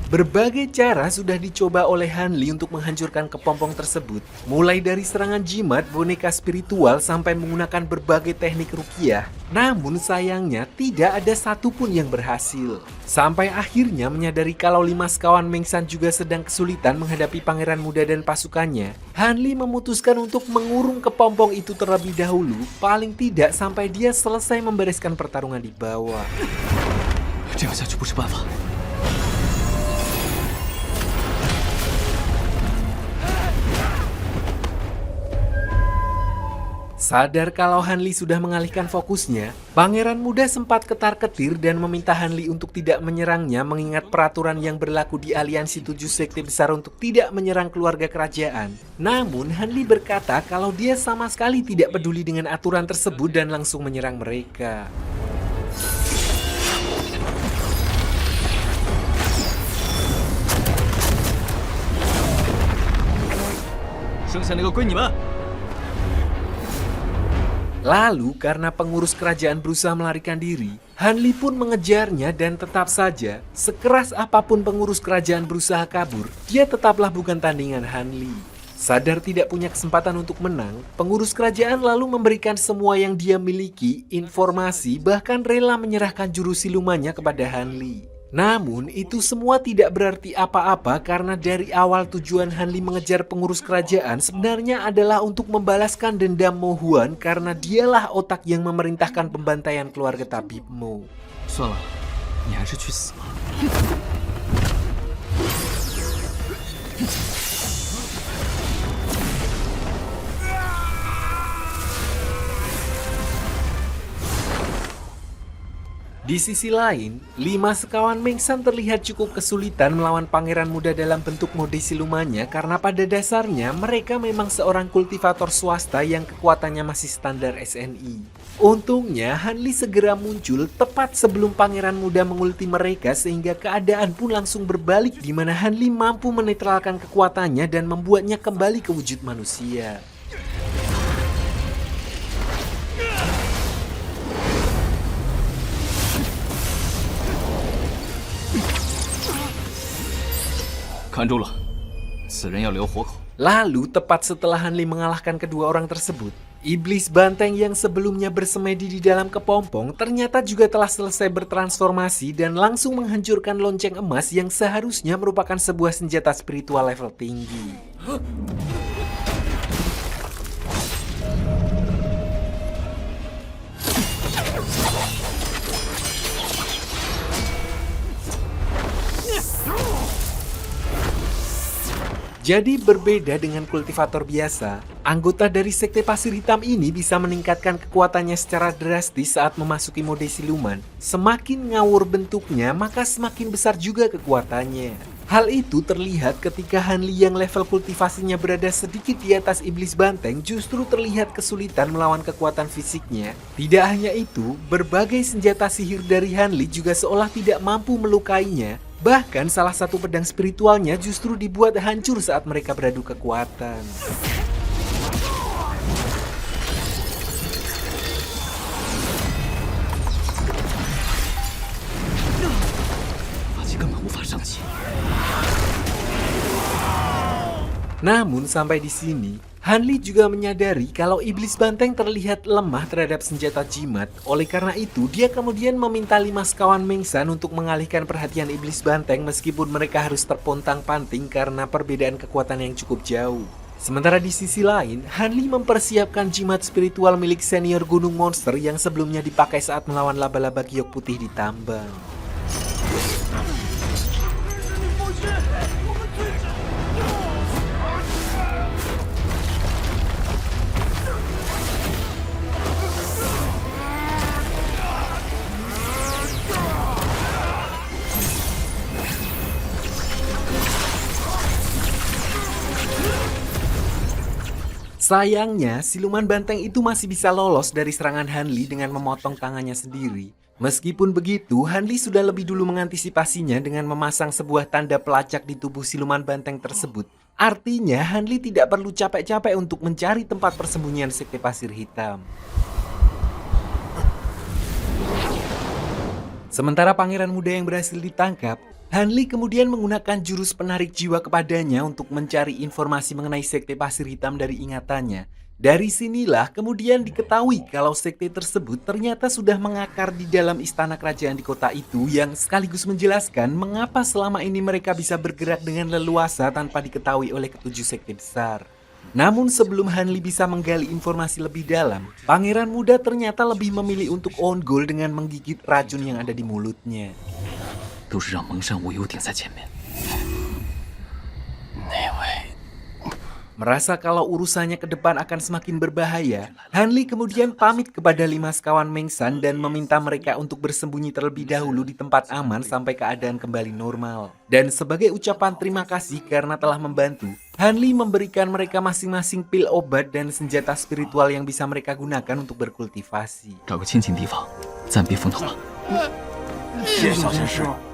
Berbagai cara sudah dicoba oleh Hanli untuk menghancurkan kepompong tersebut, mulai dari serangan jimat, boneka spiritual, sampai menggunakan berbagai teknik rukiah. Namun sayangnya tidak ada satupun yang berhasil. Sampai akhirnya menyadari kalau 5 sekawan Mengsan juga sedang kesulitan menghadapi pangeran muda dan pasukannya, Hanli memutuskan untuk mengurung kepompong itu terlebih dahulu, paling tidak sampai dia selesai membereskan pertarungan di bawah. 这样下去不是办法。 Sadar kalau Hanli sudah mengalihkan fokusnya, pangeran muda sempat ketar-ketir dan meminta Hanli untuk tidak menyerangnya mengingat peraturan yang berlaku di aliansi 7 sekte besar untuk tidak menyerang keluarga kerajaan. Namun Hanli berkata kalau dia sama sekali tidak peduli dengan aturan tersebut dan langsung menyerang mereka. 剩下那个归你们。 Lalu karena pengurus kerajaan berusaha melarikan diri, Hanli pun mengejarnya dan tetap saja, sekeras apapun pengurus kerajaan berusaha kabur, dia tetaplah bukan tandingan Hanli. Sadar tidak punya kesempatan untuk menang, pengurus kerajaan lalu memberikan semua yang dia miliki, informasi, bahkan rela menyerahkan jurus silumannya kepada Hanli. Namun itu semua tidak berarti apa-apa karena dari awal tujuan Hanli mengejar pengurus kerajaan sebenarnya adalah untuk membalaskan dendam Mo Huan karena dialah otak yang memerintahkan pembantaian keluarga tabib Mo. 算了，你还是去死吧。 Di sisi lain, 5 sekawan Mengsan terlihat cukup kesulitan melawan pangeran muda dalam bentuk mode silumannya karena pada dasarnya mereka memang seorang kultivator swasta yang kekuatannya masih standar SNI. Untungnya Hanli segera muncul tepat sebelum pangeran muda mengulti mereka sehingga keadaan pun langsung berbalik di mana Hanli mampu menetralkan kekuatannya dan membuatnya kembali ke wujud manusia. 看住了，此人要留活口。Lalu tepat setelah Hanli mengalahkan kedua orang tersebut, iblis banteng yang sebelumnya bersemedi di dalam kepompong ternyata juga telah selesai bertransformasi dan langsung menghancurkan lonceng emas yang seharusnya merupakan sebuah senjata spiritual level tinggi. Jadi berbeda dengan kultivator biasa, anggota dari Sekte Pasir Hitam ini bisa meningkatkan kekuatannya secara drastis saat memasuki mode siluman. Semakin ngawur bentuknya, maka semakin besar juga kekuatannya. Hal itu terlihat ketika Hanli yang level kultivasinya berada sedikit di atas iblis banteng justru terlihat kesulitan melawan kekuatan fisiknya. Tidak hanya itu, berbagai senjata sihir dari Hanli juga seolah tidak mampu melukainya. Bahkan salah satu pedang spiritualnya justru dibuat hancur saat mereka beradu kekuatan. Namun sampai di sini, Hanli juga menyadari kalau iblis banteng terlihat lemah terhadap senjata jimat. Oleh karena itu, dia kemudian meminta 5 sekawan Mengsan untuk mengalihkan perhatian iblis banteng meskipun mereka harus terpontang-panting karena perbedaan kekuatan yang cukup jauh. Sementara di sisi lain, Hanli mempersiapkan jimat spiritual milik senior gunung monster yang sebelumnya dipakai saat melawan laba-laba giok putih di tambang. Sayangnya, siluman banteng itu masih bisa lolos dari serangan Hanli dengan memotong tangannya sendiri. Meskipun begitu, Hanli sudah lebih dulu mengantisipasinya dengan memasang sebuah tanda pelacak di tubuh siluman banteng tersebut. Artinya, Hanli tidak perlu capek-capek untuk mencari tempat persembunyian Sekte Pasir Hitam. Sementara pangeran muda yang berhasil ditangkap, Hanli kemudian menggunakan jurus penarik jiwa kepadanya untuk mencari informasi mengenai Sekte Pasir Hitam dari ingatannya. Dari sinilah kemudian diketahui kalau sekte tersebut ternyata sudah mengakar di dalam istana kerajaan di kota itu, yang sekaligus menjelaskan mengapa selama ini mereka bisa bergerak dengan leluasa tanpa diketahui oleh ketujuh sekte besar. Namun sebelum Hanli bisa menggali informasi lebih dalam, pangeran muda ternyata lebih memilih untuk on goal dengan menggigit racun yang ada di mulutnya. 都是让蒙山无忧顶在前面。那位 Merasa kalau urusannya ke depan akan semakin berbahaya, Hanli kemudian pamit kepada 5 sekawan Mengsan dan meminta mereka untuk bersembunyi terlebih dahulu di tempat aman sampai keadaan kembali normal. Dan sebagai ucapan terima kasih karena telah membantu, Hanli memberikan mereka masing-masing pil obat dan senjata spiritual yang bisa mereka gunakan untuk berkultivasi. 找个清静地方，暂别风头了。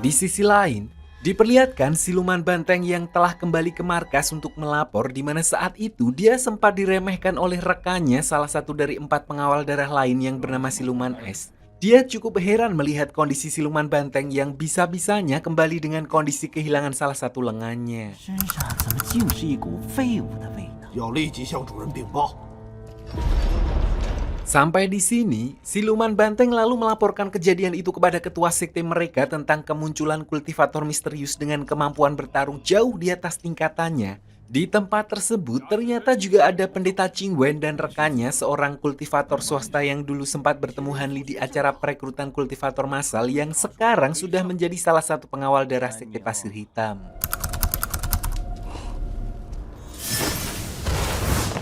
Di sisi lain, diperlihatkan siluman banteng yang telah kembali ke markas untuk melapor, di mana saat itu dia sempat diremehkan oleh rekannya, salah satu dari 4 pengawal darah lain yang bernama Siluman Es. Dia cukup heran melihat kondisi siluman banteng yang bisa-bisanya kembali dengan kondisi kehilangan salah satu lengannya. 身上怎么尽是一股废物的味道？要立即向主人禀报。 Sampai di sini, siluman banteng lalu melaporkan kejadian itu kepada ketua sekte mereka tentang kemunculan kultivator misterius dengan kemampuan bertarung jauh di atas tingkatannya. Di tempat tersebut ternyata juga ada pendeta Qingwen dan rekannya, seorang kultivator swasta yang dulu sempat bertemu Hanli di acara perekrutan kultivator massal yang sekarang sudah menjadi salah satu pengawal darah Sekte Pasir Hitam.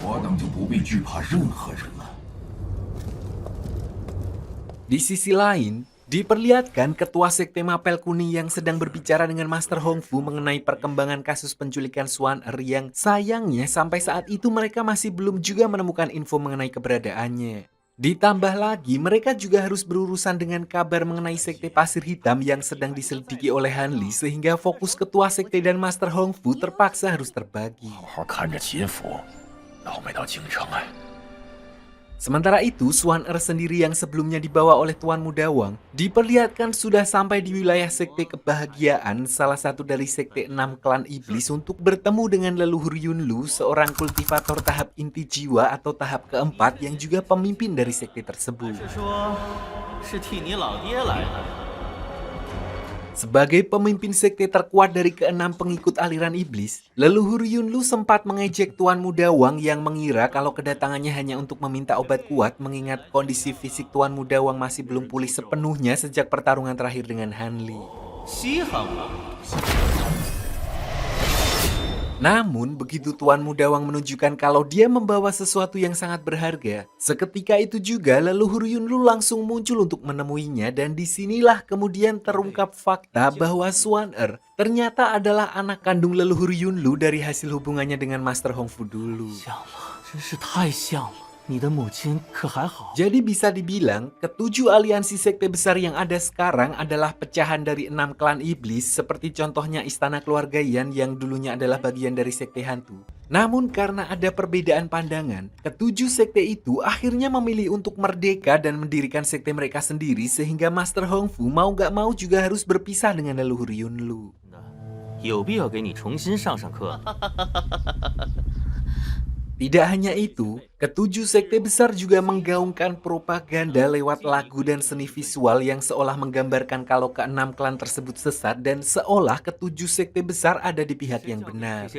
我等就不必惧怕任何人了。 Di sisi lain, diperlihatkan ketua sekte Mapel Kuning yang sedang berbicara dengan Master Hongfu mengenai perkembangan kasus penculikan Swan Er yang sayangnya sampai saat itu mereka masih belum juga menemukan info mengenai keberadaannya. Ditambah lagi, mereka juga harus berurusan dengan kabar mengenai Sekte Pasir Hitam yang sedang diselidiki oleh Hanli, sehingga fokus ketua sekte dan Master Hongfu terpaksa harus terbagi. 好好看着秦府，老没到京城哎。Sementara itu, Swan-er sendiri yang sebelumnya dibawa oleh Tuan Muda Wang diperlihatkan sudah sampai di wilayah Sekte Kebahagiaan, salah satu dari Sekte 6 Klan Iblis, untuk bertemu dengan leluhur Yunlu, seorang kultivator tahap inti jiwa atau tahap keempat yang juga pemimpin dari sekte tersebut. Sebagai pemimpin sekte terkuat dari keenam pengikut aliran iblis, leluhur Yunlu sempat mengejek Tuan Muda Wang yang mengira kalau kedatangannya hanya untuk meminta obat kuat, mengingat kondisi fisik Tuan Muda Wang masih belum pulih sepenuhnya sejak pertarungan terakhir dengan Han Li. Namun, begitu Tuan Muda Wang menunjukkan kalau dia membawa sesuatu yang sangat berharga, seketika itu juga leluhur Yunlu langsung muncul untuk menemuinya, dan disinilah kemudian terungkap fakta bahwa Swan-er ternyata adalah anak kandung leluhur Yunlu dari hasil hubungannya dengan Master Hongfu dulu. Jadi bisa dibilang, ketujuh aliansi sekte besar yang ada sekarang adalah pecahan dari 6 klan iblis, seperti contohnya Istana Keluarga Yan yang dulunya adalah bagian dari sekte hantu. Namun karena ada perbedaan pandangan, ketujuh sekte itu akhirnya memilih untuk merdeka dan mendirikan sekte mereka sendiri, sehingga Master Hongfu mau gak mau juga harus berpisah dengan leluhur Yunlu. Tidak hanya itu, ketujuh sekte besar juga menggaungkan propaganda lewat lagu dan seni visual yang seolah menggambarkan kalau keenam klan tersebut sesat dan seolah ketujuh sekte besar ada di pihak yang benar.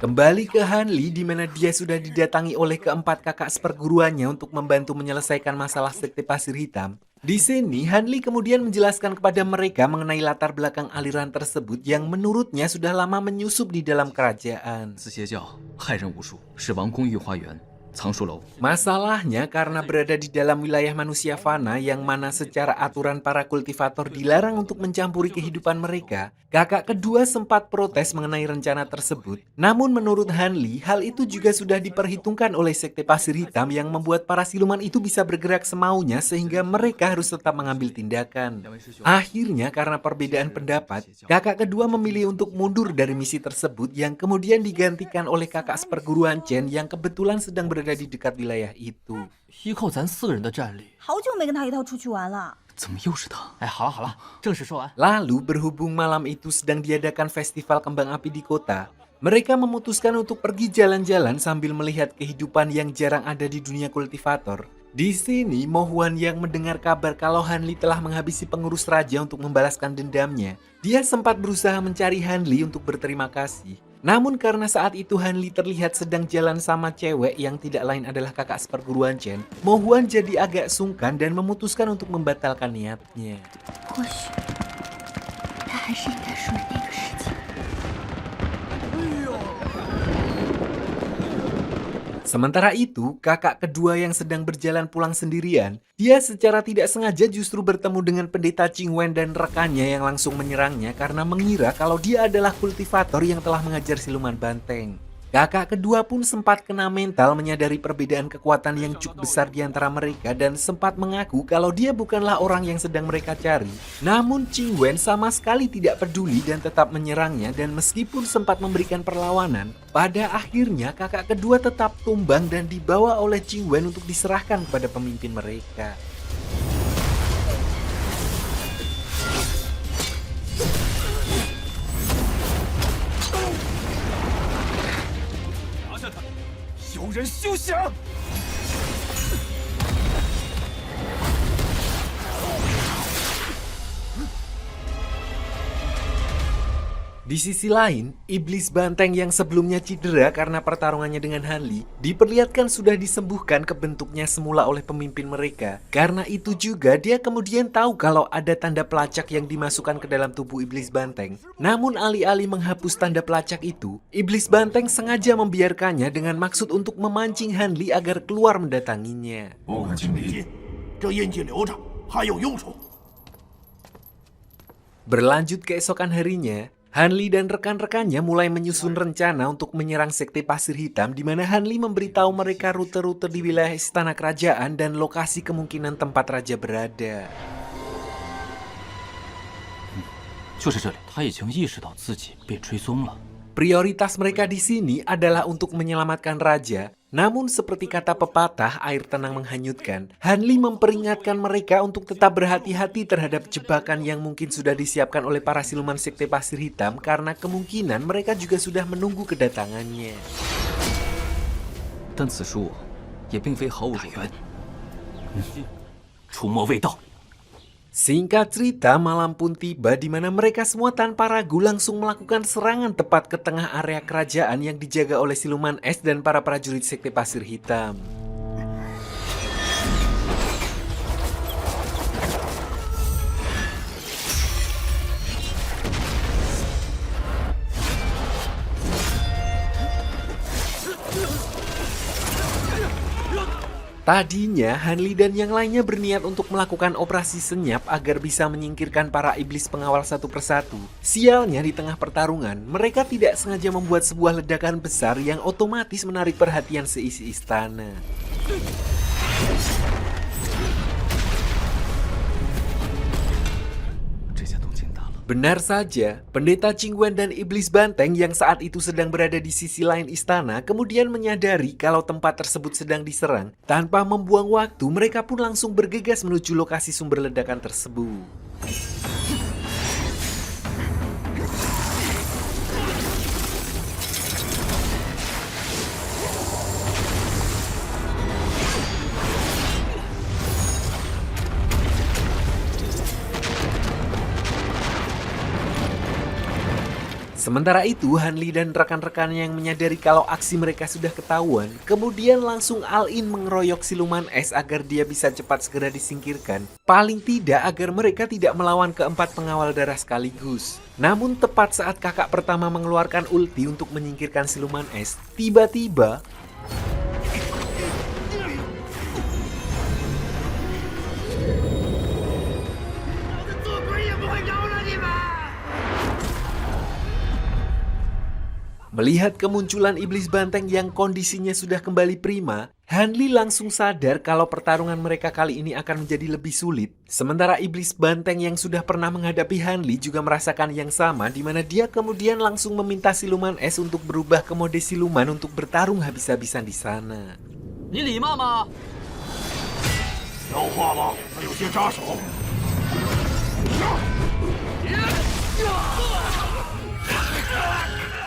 Kembali ke Han Li, di mana dia sudah didatangi oleh keempat kakak seperguruannya untuk membantu menyelesaikan masalah sekte Pasir Hitam. Di sini, Han Li kemudian menjelaskan kepada mereka mengenai latar belakang aliran tersebut yang menurutnya sudah lama menyusup di dalam kerajaan. Masalahnya karena berada di dalam wilayah manusia fana yang mana secara aturan para kultivator dilarang untuk mencampuri kehidupan mereka, kakak kedua sempat protes mengenai rencana tersebut. Namun menurut Han Li, hal itu juga sudah diperhitungkan oleh sekte Pasir Hitam yang membuat para siluman itu bisa bergerak semaunya sehingga mereka harus tetap mengambil tindakan. Akhirnya karena perbedaan pendapat, kakak kedua memilih untuk mundur dari misi tersebut yang kemudian digantikan oleh kakak seperguruan Chen yang kebetulan sedang berada di dekat wilayah itu. Lalu berhubung malam itu sedang diadakan festival kembang api di kota, mereka memutuskan untuk pergi jalan-jalan sambil melihat kehidupan yang jarang ada di dunia kultivator. Di sini, Mo Huan yang mendengar kabar kalau Han Li telah menghabisi pengurus raja untuk membalaskan dendamnya, dia sempat berusaha mencari Han Li untuk berterima kasih. Namun karena saat itu Han Li terlihat sedang jalan sama cewek yang tidak lain adalah kakak seperguruan Chen, Mo Huan jadi agak sungkan dan memutuskan untuk membatalkan niatnya. Sementara itu, kakak kedua yang sedang berjalan pulang sendirian, dia secara tidak sengaja justru bertemu dengan pendeta Qing Wen dan rekannya yang langsung menyerangnya karena mengira kalau dia adalah kultivator yang telah mengajar siluman banteng. Kakak kedua pun sempat kena mental menyadari perbedaan kekuatan yang cukup besar di antara mereka dan sempat mengaku kalau dia bukanlah orang yang sedang mereka cari. Namun Qing Wen sama sekali tidak peduli dan tetap menyerangnya, dan meskipun sempat memberikan perlawanan, pada akhirnya kakak kedua tetap tumbang dan dibawa oleh Qing Wen untuk diserahkan kepada pemimpin mereka. Di sisi lain, iblis banteng yang sebelumnya cedera karena pertarungannya dengan Han Li diperlihatkan sudah disembuhkan ke bentuknya semula oleh pemimpin mereka. Karena itu juga dia kemudian tahu kalau ada tanda pelacak yang dimasukkan ke dalam tubuh iblis banteng. Namun alih-alih menghapus tanda pelacak itu, iblis banteng sengaja membiarkannya dengan maksud untuk memancing Han Li agar keluar mendatanginya. Berlanjut keesokan harinya, Han Li dan rekan-rekannya mulai menyusun rencana untuk menyerang sekte Pasir Hitam, di mana Han Li memberitahu mereka rute-rute di wilayah istana kerajaan dan lokasi kemungkinan tempat raja berada. Prioritas mereka di sini adalah untuk menyelamatkan raja. Namun seperti kata pepatah, air tenang menghanyutkan. Hanli memperingatkan mereka untuk tetap berhati-hati terhadap jebakan yang mungkin sudah disiapkan oleh para siluman sekte pasir hitam karena kemungkinan mereka juga sudah menunggu kedatangannya. 但此术也并非毫无手段。出没未到。 Singkat cerita, malam pun tiba di mana mereka semua tanpa ragu langsung melakukan serangan tepat ke tengah area kerajaan yang dijaga oleh siluman es dan para prajurit sekte pasir hitam. Tadinya, Hanli dan yang lainnya berniat untuk melakukan operasi senyap agar bisa menyingkirkan para iblis pengawal satu persatu. Sialnya, di tengah pertarungan, mereka tidak sengaja membuat sebuah ledakan besar yang otomatis menarik perhatian seisi istana. Benar saja, pendeta Qingwen dan iblis banteng yang saat itu sedang berada di sisi lain istana kemudian menyadari kalau tempat tersebut sedang diserang. Tanpa membuang waktu, mereka pun langsung bergegas menuju lokasi sumber ledakan tersebut. Sementara itu, Hanli dan rekan-rekannya yang menyadari kalau aksi mereka sudah ketahuan, kemudian langsung all-in mengeroyok siluman es agar dia bisa cepat segera disingkirkan. Paling tidak agar mereka tidak melawan keempat pengawal darah sekaligus. Namun tepat saat kakak pertama mengeluarkan ulti untuk menyingkirkan siluman es, tiba-tiba... Melihat kemunculan iblis banteng yang kondisinya sudah kembali prima, Hanli langsung sadar kalau pertarungan mereka kali ini akan menjadi lebih sulit. Sementara iblis banteng yang sudah pernah menghadapi Hanli juga merasakan yang sama, di mana dia kemudian langsung meminta siluman es untuk berubah ke mode siluman untuk bertarung habis-habisan di sana. 你礼貌吗？消化吧，他有些扎手。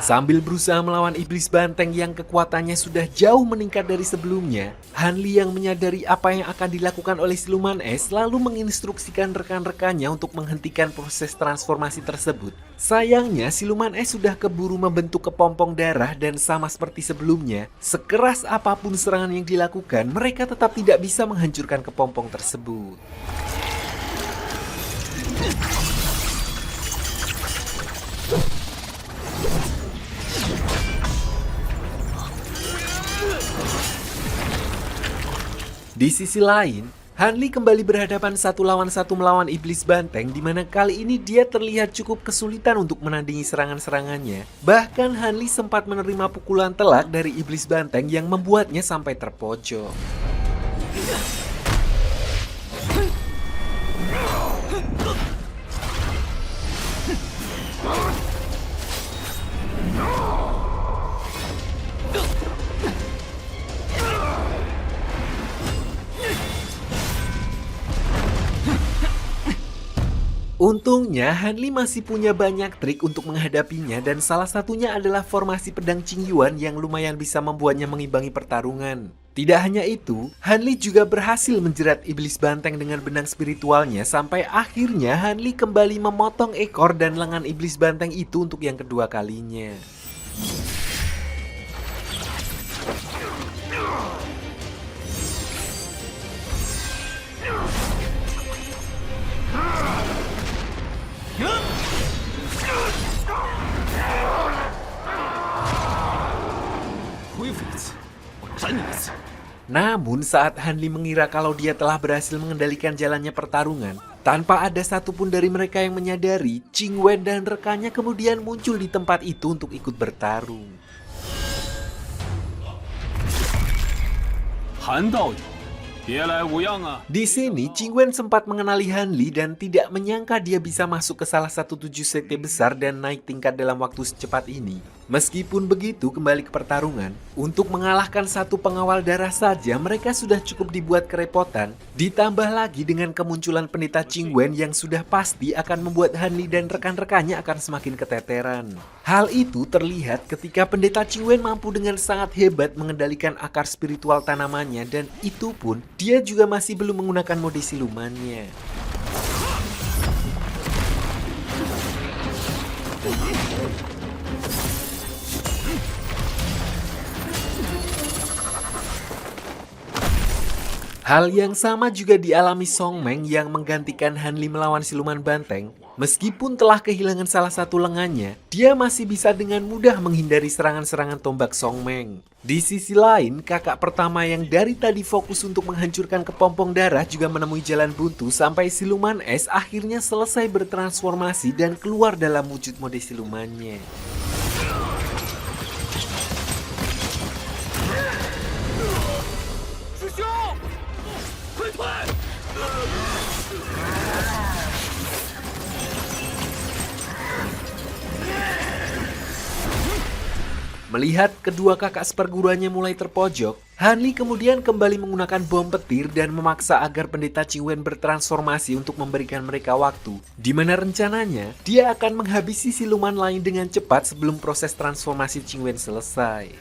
Sambil berusaha melawan iblis banteng yang kekuatannya sudah jauh meningkat dari sebelumnya, Hanli yang menyadari apa yang akan dilakukan oleh siluman es lalu menginstruksikan rekan-rekannya untuk menghentikan proses transformasi tersebut. Sayangnya, siluman es sudah keburu membentuk kepompong darah dan sama seperti sebelumnya, sekeras apapun serangan yang dilakukan, mereka tetap tidak bisa menghancurkan kepompong tersebut. Di sisi lain, Hanli kembali berhadapan satu lawan satu melawan iblis banteng, di mana kali ini dia terlihat cukup kesulitan untuk menandingi serangan-serangannya. Bahkan Hanli sempat menerima pukulan telak dari iblis banteng yang membuatnya sampai terpojok. Untungnya, Hanli masih punya banyak trik untuk menghadapinya dan salah satunya adalah formasi pedang Qingyuan yang lumayan bisa membuatnya mengimbangi pertarungan. Tidak hanya itu, Hanli juga berhasil menjerat iblis banteng dengan benang spiritualnya sampai akhirnya Hanli kembali memotong ekor dan lengan iblis banteng itu untuk yang kedua kalinya. Namun saat Hanli mengira kalau dia telah berhasil mengendalikan jalannya pertarungan, tanpa ada satupun dari mereka yang menyadari, Qingwen dan rekannya kemudian muncul di tempat itu untuk ikut bertarung. Di sini, Qingwen sempat mengenali Hanli dan tidak menyangka dia bisa masuk ke salah satu 7 sekte besar dan naik tingkat dalam waktu secepat ini. Meskipun begitu, kembali ke pertarungan, untuk mengalahkan satu pengawal darah saja mereka sudah cukup dibuat kerepotan, ditambah lagi dengan kemunculan pendeta Qingwen yang sudah pasti akan membuat Han Li dan rekan-rekannya akan semakin keteteran. Hal itu terlihat ketika pendeta Qingwen mampu dengan sangat hebat mengendalikan akar spiritual tanamannya, dan itu pun dia juga masih belum menggunakan mode silumannya. Hal yang sama juga dialami Song Meng yang menggantikan Han Li melawan siluman banteng. Meskipun telah kehilangan salah satu lengannya, dia masih bisa dengan mudah menghindari serangan-serangan tombak Song Meng. Di sisi lain, kakak pertama yang dari tadi fokus untuk menghancurkan kepompong darah juga menemui jalan buntu sampai siluman es akhirnya selesai bertransformasi dan keluar dalam wujud mode silumannya. Melihat kedua kakak seperguruannya mulai terpojok, Han Li kemudian kembali menggunakan bom petir dan memaksa agar pendeta Qingwen bertransformasi untuk memberikan mereka waktu, di mana rencananya dia akan menghabisi siluman lain dengan cepat sebelum proses transformasi Qingwen selesai.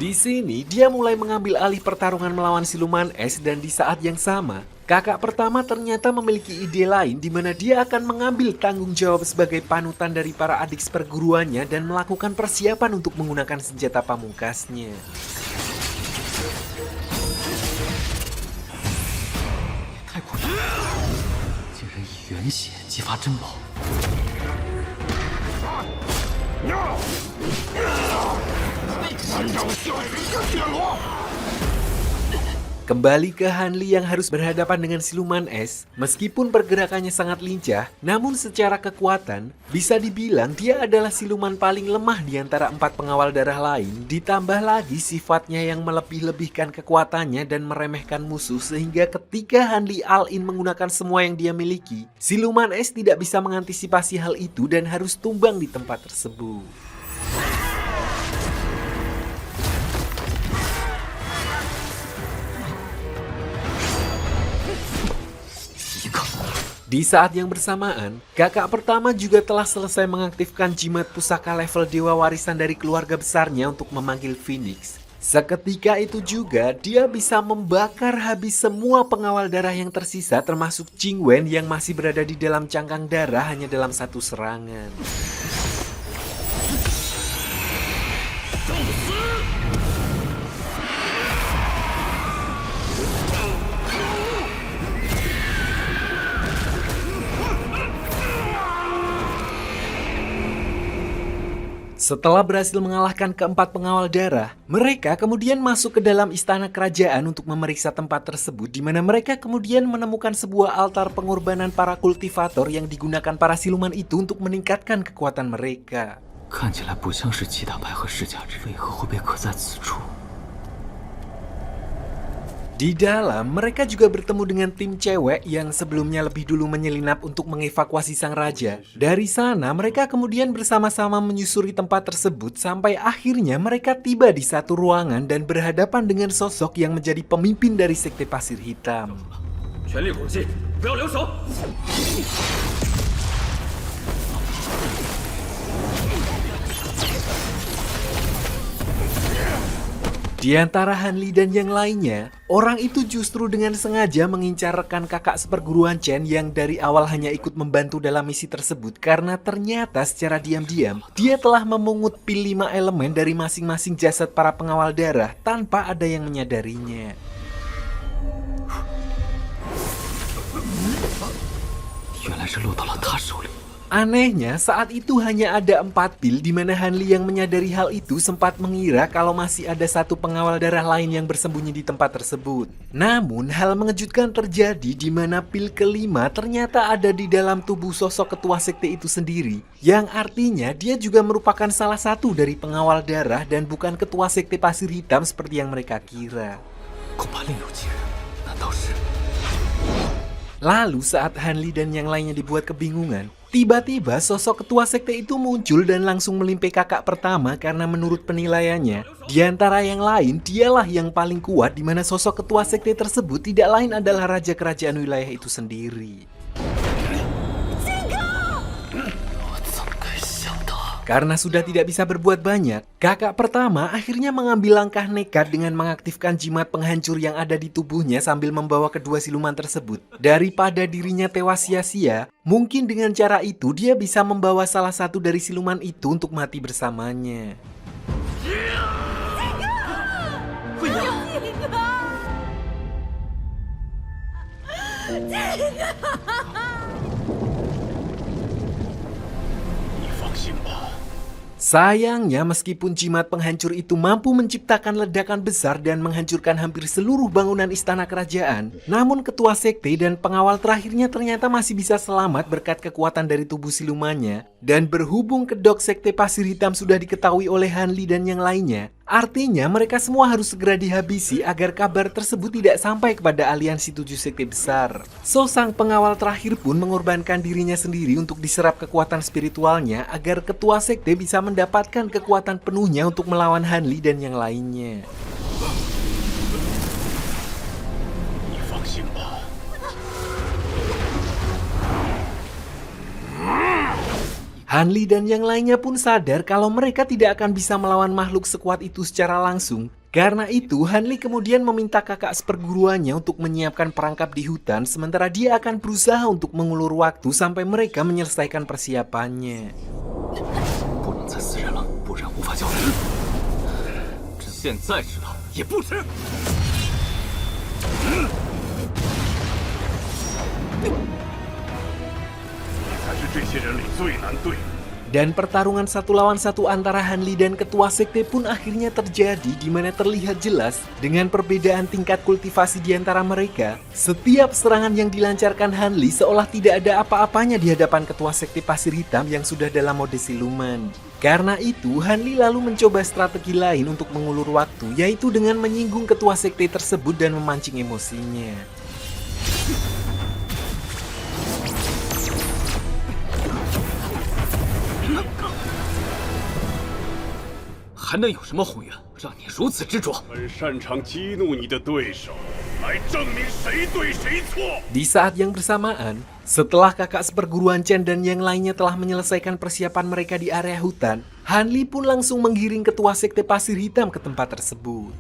Di sini, dia mulai mengambil alih pertarungan melawan siluman es, dan di saat yang sama, kakak pertama ternyata memiliki ide lain di mana dia akan mengambil tanggung jawab sebagai panutan dari para adik seperguruannya dan melakukan persiapan untuk menggunakan senjata pamungkasnya. Kembali ke Han Li yang harus berhadapan dengan siluman es, meskipun pergerakannya sangat lincah, namun secara kekuatan, bisa dibilang dia adalah siluman paling lemah di antara 4 pengawal darah lain, ditambah lagi sifatnya yang melebih-lebihkan kekuatannya dan meremehkan musuh, sehingga ketika Han Li all-in menggunakan semua yang dia miliki, siluman es tidak bisa mengantisipasi hal itu dan harus tumbang di tempat tersebut. Di saat yang bersamaan, kakak pertama juga telah selesai mengaktifkan jimat pusaka level dewa warisan dari keluarga besarnya untuk memanggil Phoenix. Seketika itu juga, dia bisa membakar habis semua pengawal darah yang tersisa termasuk Qingwen yang masih berada di dalam cangkang darah hanya dalam satu serangan. Setelah berhasil mengalahkan keempat pengawal darah, mereka kemudian masuk ke dalam istana kerajaan untuk memeriksa tempat tersebut, di mana mereka kemudian menemukan sebuah altar pengorbanan para kultivator yang digunakan para siluman itu untuk meningkatkan kekuatan mereka. Di dalam, mereka juga bertemu dengan tim cewek yang sebelumnya lebih dulu menyelinap untuk mengevakuasi sang raja. Dari sana, mereka kemudian bersama-sama menyusuri tempat tersebut sampai akhirnya mereka tiba di satu ruangan dan berhadapan dengan sosok yang menjadi pemimpin dari sekte pasir hitam. Di antara Han Li dan yang lainnya, orang itu justru dengan sengaja mengincar rekan kakak seperguruan Chen yang dari awal hanya ikut membantu dalam misi tersebut karena ternyata secara diam-diam dia telah memungut pil 5 elemen dari masing-masing jasad para pengawal darah tanpa ada yang menyadarinya. Anehnya, saat itu hanya ada 4 pil di mana Hanli yang menyadari hal itu sempat mengira kalau masih ada satu pengawal darah lain yang bersembunyi di tempat tersebut. Namun, hal mengejutkan terjadi di mana pil kelima ternyata ada di dalam tubuh sosok ketua sekte itu sendiri, yang artinya dia juga merupakan salah satu dari pengawal darah dan bukan ketua sekte pasir hitam seperti yang mereka kira. Lalu saat Hanli dan yang lainnya dibuat kebingungan, tiba-tiba sosok ketua sekte itu muncul dan langsung melimpih kakak pertama karena menurut penilaiannya, di antara yang lain dialah yang paling kuat di mana sosok ketua sekte tersebut tidak lain adalah raja kerajaan wilayah itu sendiri. Karena sudah tidak bisa berbuat banyak, kakak pertama akhirnya mengambil langkah nekat dengan mengaktifkan jimat penghancur yang ada di tubuhnya sambil membawa kedua siluman tersebut. Daripada dirinya tewas sia-sia, mungkin dengan cara itu dia bisa membawa salah satu dari siluman itu untuk mati bersamanya. Sayangnya meskipun jimat penghancur itu mampu menciptakan ledakan besar dan menghancurkan hampir seluruh bangunan istana kerajaan, namun ketua sekte dan pengawal terakhirnya ternyata masih bisa selamat berkat kekuatan dari tubuh silumannya. Dan berhubung kedok sekte pasir hitam sudah diketahui oleh Hanli dan yang lainnya, artinya mereka semua harus segera dihabisi agar kabar tersebut tidak sampai kepada aliansi 7 sekte besar. So, sang pengawal terakhir pun mengorbankan dirinya sendiri untuk diserap kekuatan spiritualnya agar ketua sekte bisa mendapatkan kekuatan penuhnya untuk melawan Hanli dan yang lainnya. Hanli dan yang lainnya pun sadar kalau mereka tidak akan bisa melawan makhluk sekuat itu secara langsung. Karena itu, Hanli kemudian meminta kakak seperguruannya untuk menyiapkan perangkap di hutan, sementara dia akan berusaha untuk mengulur waktu sampai mereka menyelesaikan persiapannya. Dan pertarungan 1 lawan 1 antara Hanli dan ketua sekte pun akhirnya terjadi di mana terlihat jelas dengan perbedaan tingkat kultivasi di antara mereka. Setiap serangan yang dilancarkan Hanli seolah tidak ada apa-apanya di hadapan ketua sekte pasir hitam yang sudah dalam mode siluman. Karena itu, Hanli lalu mencoba strategi lain untuk mengulur waktu, yaitu dengan menyinggung ketua sekte tersebut dan memancing emosinya. Di saat yang bersamaan, setelah kakak seperguruan Chen dan yang lainnya telah menyelesaikan persiapan mereka di area hutan, Hanli pun langsung menggiring ketua sekte pasir hitam ke tempat tersebut.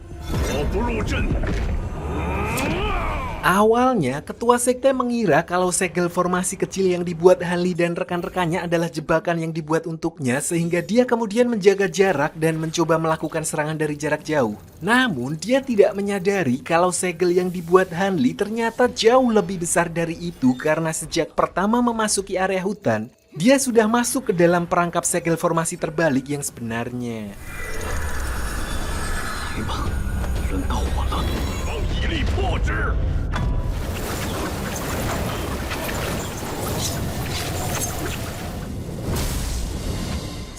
Awalnya, ketua sekte mengira kalau segel formasi kecil yang dibuat Hanli dan rekan-rekannya adalah jebakan yang dibuat untuknya, sehingga dia kemudian menjaga jarak dan mencoba melakukan serangan dari jarak jauh. Namun, dia tidak menyadari kalau segel yang dibuat Hanli ternyata jauh lebih besar dari itu karena sejak pertama memasuki area hutan, dia sudah masuk ke dalam perangkap segel formasi terbalik yang sebenarnya.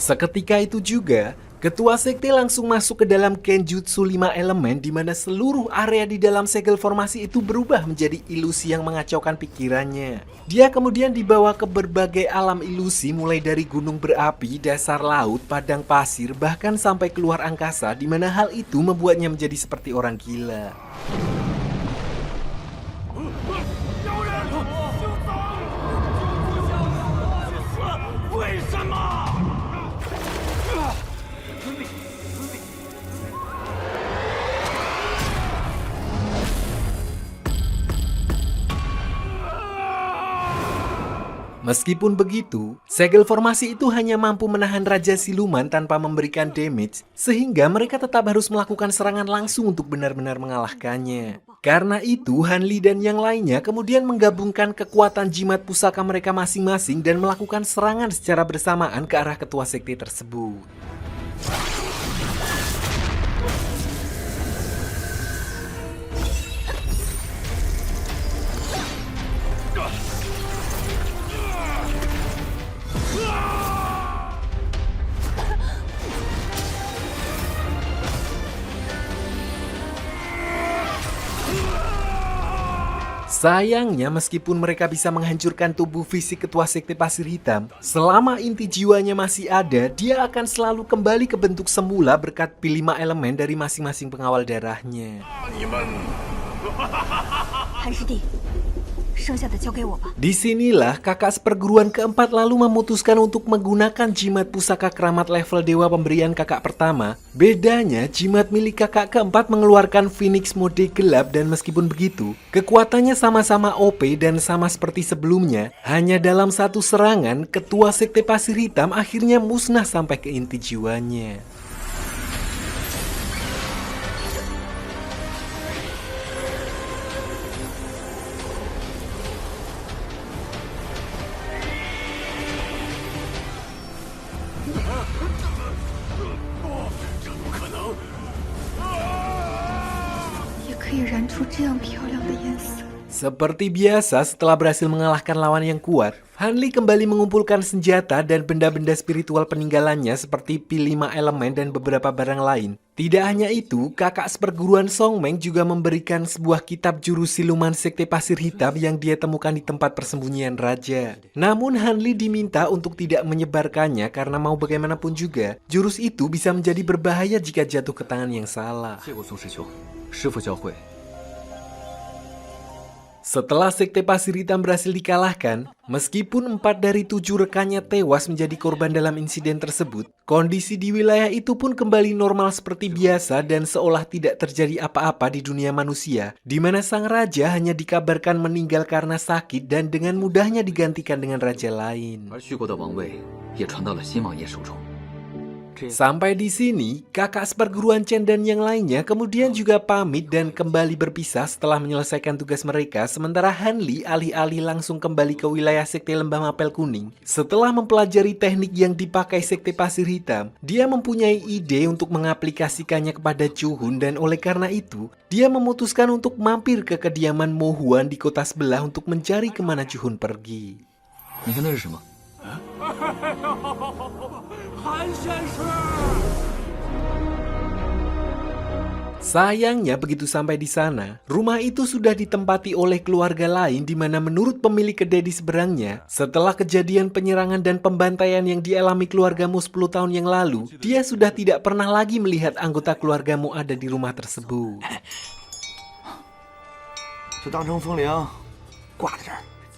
Seketika itu juga, ketua sekte langsung masuk ke dalam Kenjutsu 5 elemen di mana seluruh area di dalam segel formasi itu berubah menjadi ilusi yang mengacaukan pikirannya. Dia kemudian dibawa ke berbagai alam ilusi mulai dari gunung berapi, dasar laut, padang pasir, bahkan sampai keluar angkasa di mana hal itu membuatnya menjadi seperti orang gila. Meskipun begitu, segel formasi itu hanya mampu menahan Raja Siluman tanpa memberikan damage, sehingga mereka tetap harus melakukan serangan langsung untuk benar-benar mengalahkannya. Karena itu, Hanli dan yang lainnya kemudian menggabungkan kekuatan jimat pusaka mereka masing-masing dan melakukan serangan secara bersamaan ke arah ketua sekte tersebut. Sayangnya meskipun mereka bisa menghancurkan tubuh fisik ketua sekte pasir hitam, selama inti jiwanya masih ada, dia akan selalu kembali ke bentuk semula berkat P5 elemen dari masing-masing pengawal darahnya. 韩师弟，剩下的交给我吧。 Disinilah kakak seperguruan keempat lalu memutuskan untuk menggunakan jimat pusaka keramat level dewa pemberian kakak pertama. Bedanya, jimat milik kakak keempat mengeluarkan Phoenix mode gelap dan meskipun begitu, kekuatannya sama-sama OP dan sama seperti sebelumnya. Hanya dalam satu serangan, ketua sekte pasir hitam akhirnya musnah sampai ke inti jiwanya. Seperti biasa, setelah berhasil mengalahkan lawan yang kuat, Hanli kembali mengumpulkan senjata dan benda-benda spiritual peninggalannya seperti P5 elemen dan beberapa barang lain. Tidak hanya itu, kakak seperguruan Songmeng juga memberikan sebuah kitab jurus siluman sekte pasir hitam yang dia temukan di tempat persembunyian raja. Namun Hanli diminta untuk tidak menyebarkannya karena mau bagaimanapun juga, jurus itu bisa menjadi berbahaya jika jatuh ke tangan yang salah. Setelah sekte pasir hitam berhasil dikalahkan, meskipun 4 dari 7 rekannya tewas menjadi korban dalam insiden tersebut, kondisi di wilayah itu pun kembali normal seperti biasa dan seolah tidak terjadi apa-apa di dunia manusia, di mana sang raja hanya dikabarkan meninggal karena sakit dan dengan mudahnya digantikan dengan raja lain. Sampai di sini, kakak seperguruan Chen dan yang lainnya kemudian juga pamit dan kembali berpisah setelah menyelesaikan tugas mereka, sementara Hanli alih-alih langsung kembali ke wilayah sekte lembah mapel kuning. Setelah mempelajari teknik yang dipakai sekte pasir hitam, dia mempunyai ide untuk mengaplikasikannya kepada Chuhun dan oleh karena itu, dia memutuskan untuk mampir ke kediaman Mo Huan di kota sebelah untuk mencari kemana Chuhun pergi. Sayangnya begitu sampai di sana, rumah itu sudah ditempati oleh keluarga lain di mana menurut pemilik kedai di seberangnya, setelah kejadian penyerangan dan pembantaian yang dialami keluargamu 10 tahun yang lalu, dia sudah tidak pernah lagi melihat anggota keluargamu ada di rumah tersebut.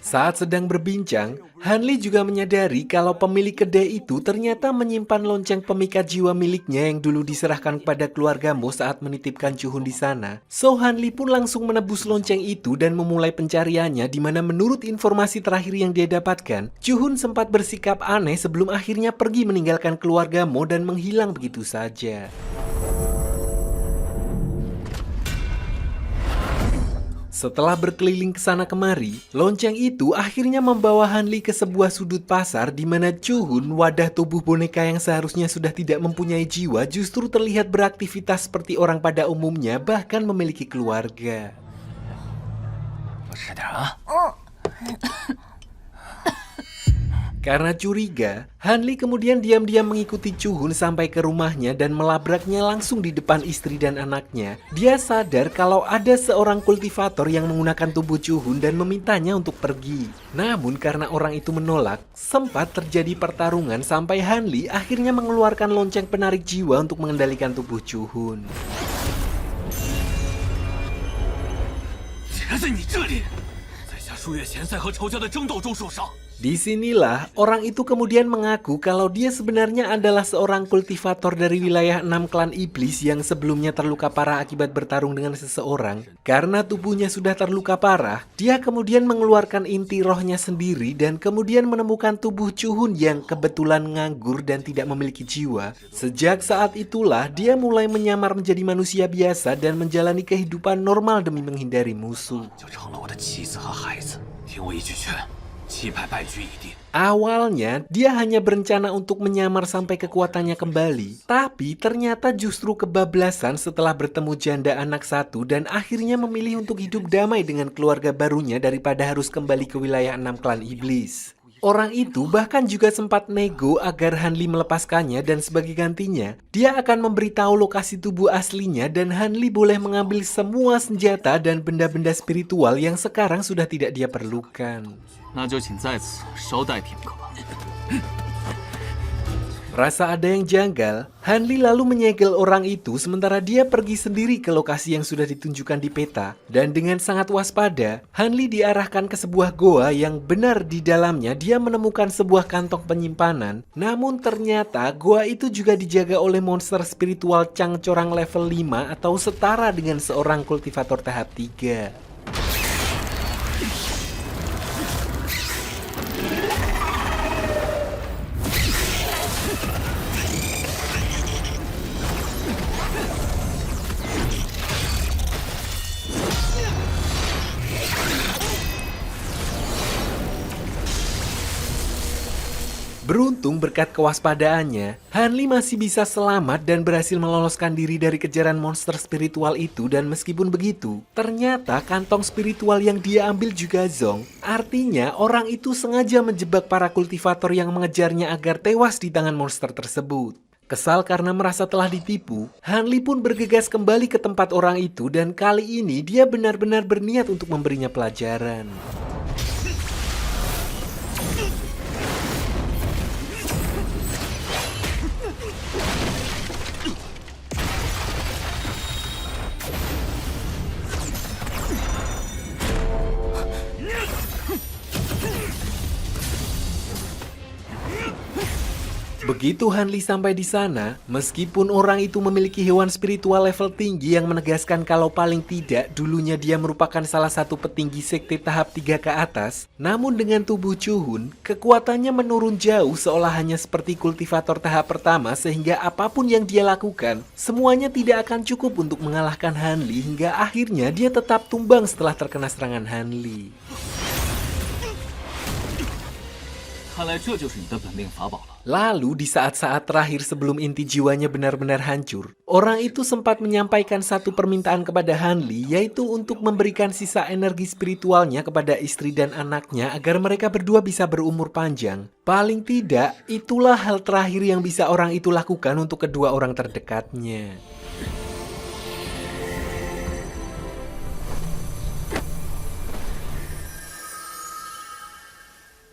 Saat sedang berbincang, Hanli juga menyadari kalau pemilik kedai itu ternyata menyimpan lonceng pemikat jiwa miliknya yang dulu diserahkan kepada keluargamu saat menitipkan Chuhun di sana. So Hanli pun langsung menebus lonceng itu dan memulai pencariannya di mana menurut informasi terakhir yang dia dapatkan, Chuhun sempat bersikap aneh sebelum akhirnya pergi meninggalkan keluargamu dan menghilang begitu saja. Setelah berkeliling ke sana kemari, lonceng itu akhirnya membawa Hanli ke sebuah sudut pasar di mana Chuhun, wadah tubuh boneka yang seharusnya sudah tidak mempunyai jiwa, justru terlihat beraktivitas seperti orang pada umumnya, bahkan memiliki keluarga. Karena curiga, Hanli kemudian diam-diam mengikuti Chuhun sampai ke rumahnya dan melabraknya langsung di depan istri dan anaknya. Dia sadar kalau ada seorang kultivator yang menggunakan tubuh Chuhun dan memintanya untuk pergi. Namun karena orang itu menolak, sempat terjadi pertarungan sampai Hanli akhirnya mengeluarkan lonceng penarik jiwa untuk mengendalikan tubuh Chuhun. 结在你这里，在下数月贤赛和仇家的争斗中受伤， Disinilah orang itu kemudian mengaku kalau dia sebenarnya adalah seorang kultivator dari wilayah 6 klan iblis yang sebelumnya terluka parah akibat bertarung dengan seseorang. Karena tubuhnya sudah terluka parah, dia kemudian mengeluarkan inti rohnya sendiri dan kemudian menemukan tubuh Chuhun yang kebetulan nganggur dan tidak memiliki jiwa. Sejak saat itulah dia mulai menyamar menjadi manusia biasa dan menjalani kehidupan normal demi menghindari musuh. Awalnya, dia hanya berencana untuk menyamar sampai kekuatannya kembali. Tapi ternyata justru kebablasan setelah bertemu janda anak satu dan akhirnya memilih untuk hidup damai dengan keluarga barunya daripada harus kembali ke wilayah 6 klan iblis. Orang itu bahkan juga sempat nego agar Hanli melepaskannya dan sebagai gantinya, dia akan memberitahu lokasi tubuh aslinya dan Hanli boleh mengambil semua senjata dan benda-benda spiritual yang sekarang sudah tidak dia perlukan. Rasa ada yang janggal, Hanli lalu menyegel orang itu sementara dia pergi sendiri ke lokasi yang sudah ditunjukkan di peta. Dan dengan sangat waspada, Hanli diarahkan ke sebuah goa yang benar di dalamnya dia menemukan sebuah kantong penyimpanan. Namun ternyata goa itu juga dijaga oleh monster spiritual Cangcorang level 5 atau setara dengan seorang kultivator tahap 3. Beruntung berkat kewaspadaannya, Hanli masih bisa selamat dan berhasil meloloskan diri dari kejaran monster spiritual itu dan meskipun begitu, ternyata kantong spiritual yang dia ambil juga Zong. Artinya orang itu sengaja menjebak para kultivator yang mengejarnya agar tewas di tangan monster tersebut. Kesal karena merasa telah ditipu, Hanli pun bergegas kembali ke tempat orang itu dan kali ini dia benar-benar berniat untuk memberinya pelajaran. Begitu Hanli sampai di sana, meskipun orang itu memiliki hewan spiritual level tinggi yang menegaskan kalau paling tidak dulunya dia merupakan salah satu petinggi sekte tahap 3 ke atas, namun dengan tubuh Chuhun, kekuatannya menurun jauh seolah hanya seperti kultivator tahap pertama sehingga apapun yang dia lakukan, semuanya tidak akan cukup untuk mengalahkan Hanli hingga akhirnya dia tetap tumbang setelah terkena serangan Hanli. Lalu di saat-saat terakhir sebelum inti jiwanya benar-benar hancur, orang itu sempat menyampaikan satu permintaan kepada Hanli, yaitu untuk memberikan sisa energi spiritualnya kepada istri dan anaknya agar mereka berdua bisa berumur panjang. Paling tidak, itulah hal terakhir yang bisa orang itu lakukan untuk kedua orang terdekatnya.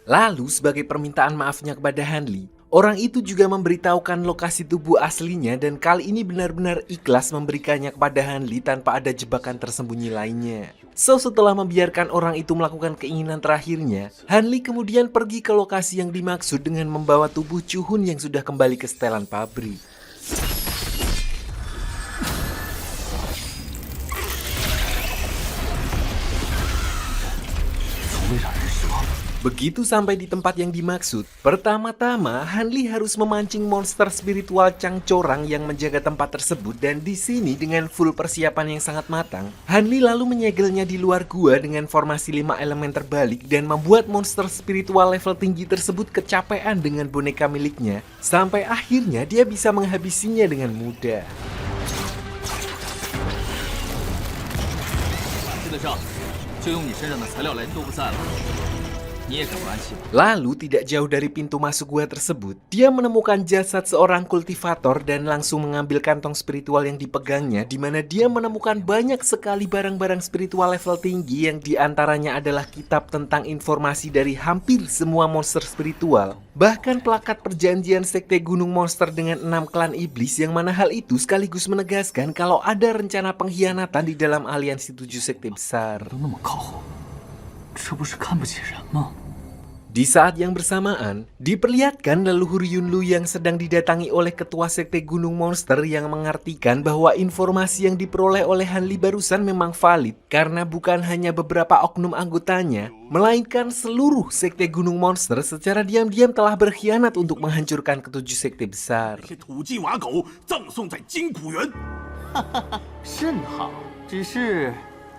Lalu sebagai permintaan maafnya kepada Hanli, orang itu juga memberitahukan lokasi tubuh aslinya dan kali ini benar-benar ikhlas memberikannya kepada Hanli tanpa ada jebakan tersembunyi lainnya. So setelah membiarkan orang itu melakukan keinginan terakhirnya, Hanli kemudian pergi ke lokasi yang dimaksud dengan membawa tubuh Chuhun yang sudah kembali ke setelan pabrik. Begitu sampai di tempat yang dimaksud, pertama-tama Hanli harus memancing monster spiritual Cangcorang yang menjaga tempat tersebut dan di sini dengan full persiapan yang sangat matang, Hanli lalu menyegelnya di luar gua dengan formasi 5 elemen terbalik dan membuat monster spiritual level tinggi tersebut kecapean dengan boneka miliknya sampai akhirnya dia bisa menghabisinya dengan mudah. Lalu tidak jauh dari pintu masuk gua tersebut, dia menemukan jasad seorang kultivator dan langsung mengambil kantong spiritual yang dipegangnya, di mana dia menemukan banyak sekali barang-barang spiritual level tinggi yang diantaranya adalah kitab tentang informasi dari hampir semua monster spiritual. Bahkan plakat perjanjian sekte Gunung Monster dengan 6 klan iblis yang mana hal itu sekaligus menegaskan kalau ada rencana pengkhianatan di dalam aliansi 7 sekte besar. Di saat yang bersamaan, diperlihatkan leluhur Yunlu yang sedang didatangi oleh ketua sekte Gunung Monster yang mengartikan bahwa informasi yang diperoleh oleh Hanli barusan memang valid karena bukan hanya beberapa oknum anggotanya, melainkan seluruh sekte Gunung Monster secara diam-diam telah berkhianat untuk menghancurkan ketujuh sekte besar. 这些土鸡瓦狗葬送在金谷园。甚好，只是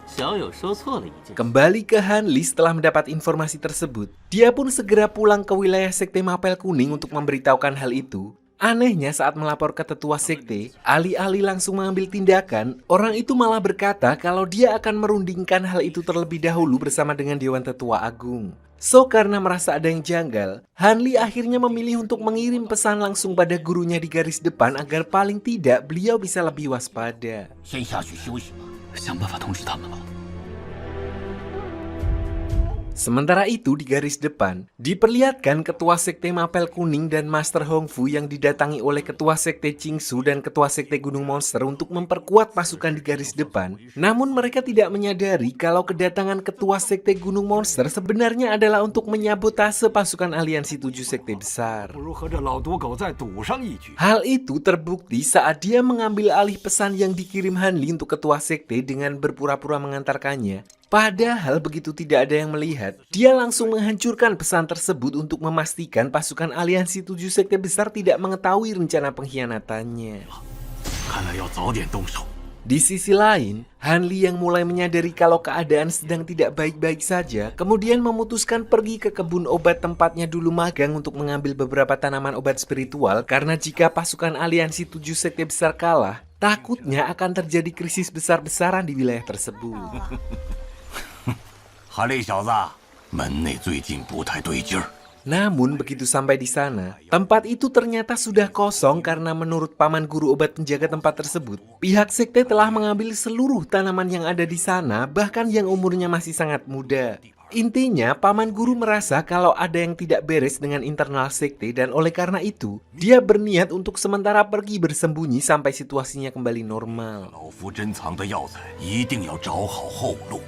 小友说错了一件。 Kembali ke Hanli setelah mendapat informasi tersebut, dia pun segera pulang ke wilayah sekte Mapel Kuning untuk memberitahukan hal itu. Anehnya saat melapor ke tetua sekte, alih-alih langsung mengambil tindakan, orang itu malah berkata kalau dia akan merundingkan hal itu terlebih dahulu bersama dengan Dewan Tetua Agung. So, karena merasa ada yang janggal, Hanli akhirnya memilih untuk mengirim pesan langsung pada gurunya di garis depan agar paling tidak beliau bisa lebih waspada. 先下去休息吧，想办法通知他们吧。 Sementara itu di garis depan, diperlihatkan ketua sekte Mapel Kuning dan Master Hongfu yang didatangi oleh ketua sekte Qingsu dan ketua sekte Gunung Monster untuk memperkuat pasukan di garis depan. Namun mereka tidak menyadari kalau kedatangan ketua sekte Gunung Monster sebenarnya adalah untuk menyabotase pasukan aliansi 7 sekte besar. 不如和这老毒狗再赌上一局。 Hal itu terbukti saat dia mengambil alih pesan yang dikirim Hanli untuk ketua sekte dengan berpura-pura mengantarkannya. Padahal begitu tidak ada yang melihat, dia langsung menghancurkan pesan tersebut untuk memastikan pasukan aliansi 7 sekte besar tidak mengetahui rencana pengkhianatannya. 看来要早点动手。 Di sisi lain, Hanli yang mulai menyadari kalau keadaan sedang tidak baik-baik saja, kemudian memutuskan pergi ke kebun obat tempatnya dulu magang untuk mengambil beberapa tanaman obat spiritual karena jika pasukan aliansi 7 sekte besar kalah, takutnya akan terjadi krisis besar-besaran di wilayah tersebut. 哈利小子，门内最近不太对劲儿。 Namun begitu sampai di sana, tempat itu ternyata sudah kosong karena menurut paman guru obat penjaga tempat tersebut, pihak sekte telah mengambil seluruh tanaman yang ada di sana, bahkan yang umurnya masih sangat muda. Intinya, paman guru merasa kalau ada yang tidak beres dengan internal sekte dan oleh karena itu, dia berniat untuk sementara pergi bersembunyi sampai situasinya kembali normal. 老夫珍藏的药材一定要找好后路。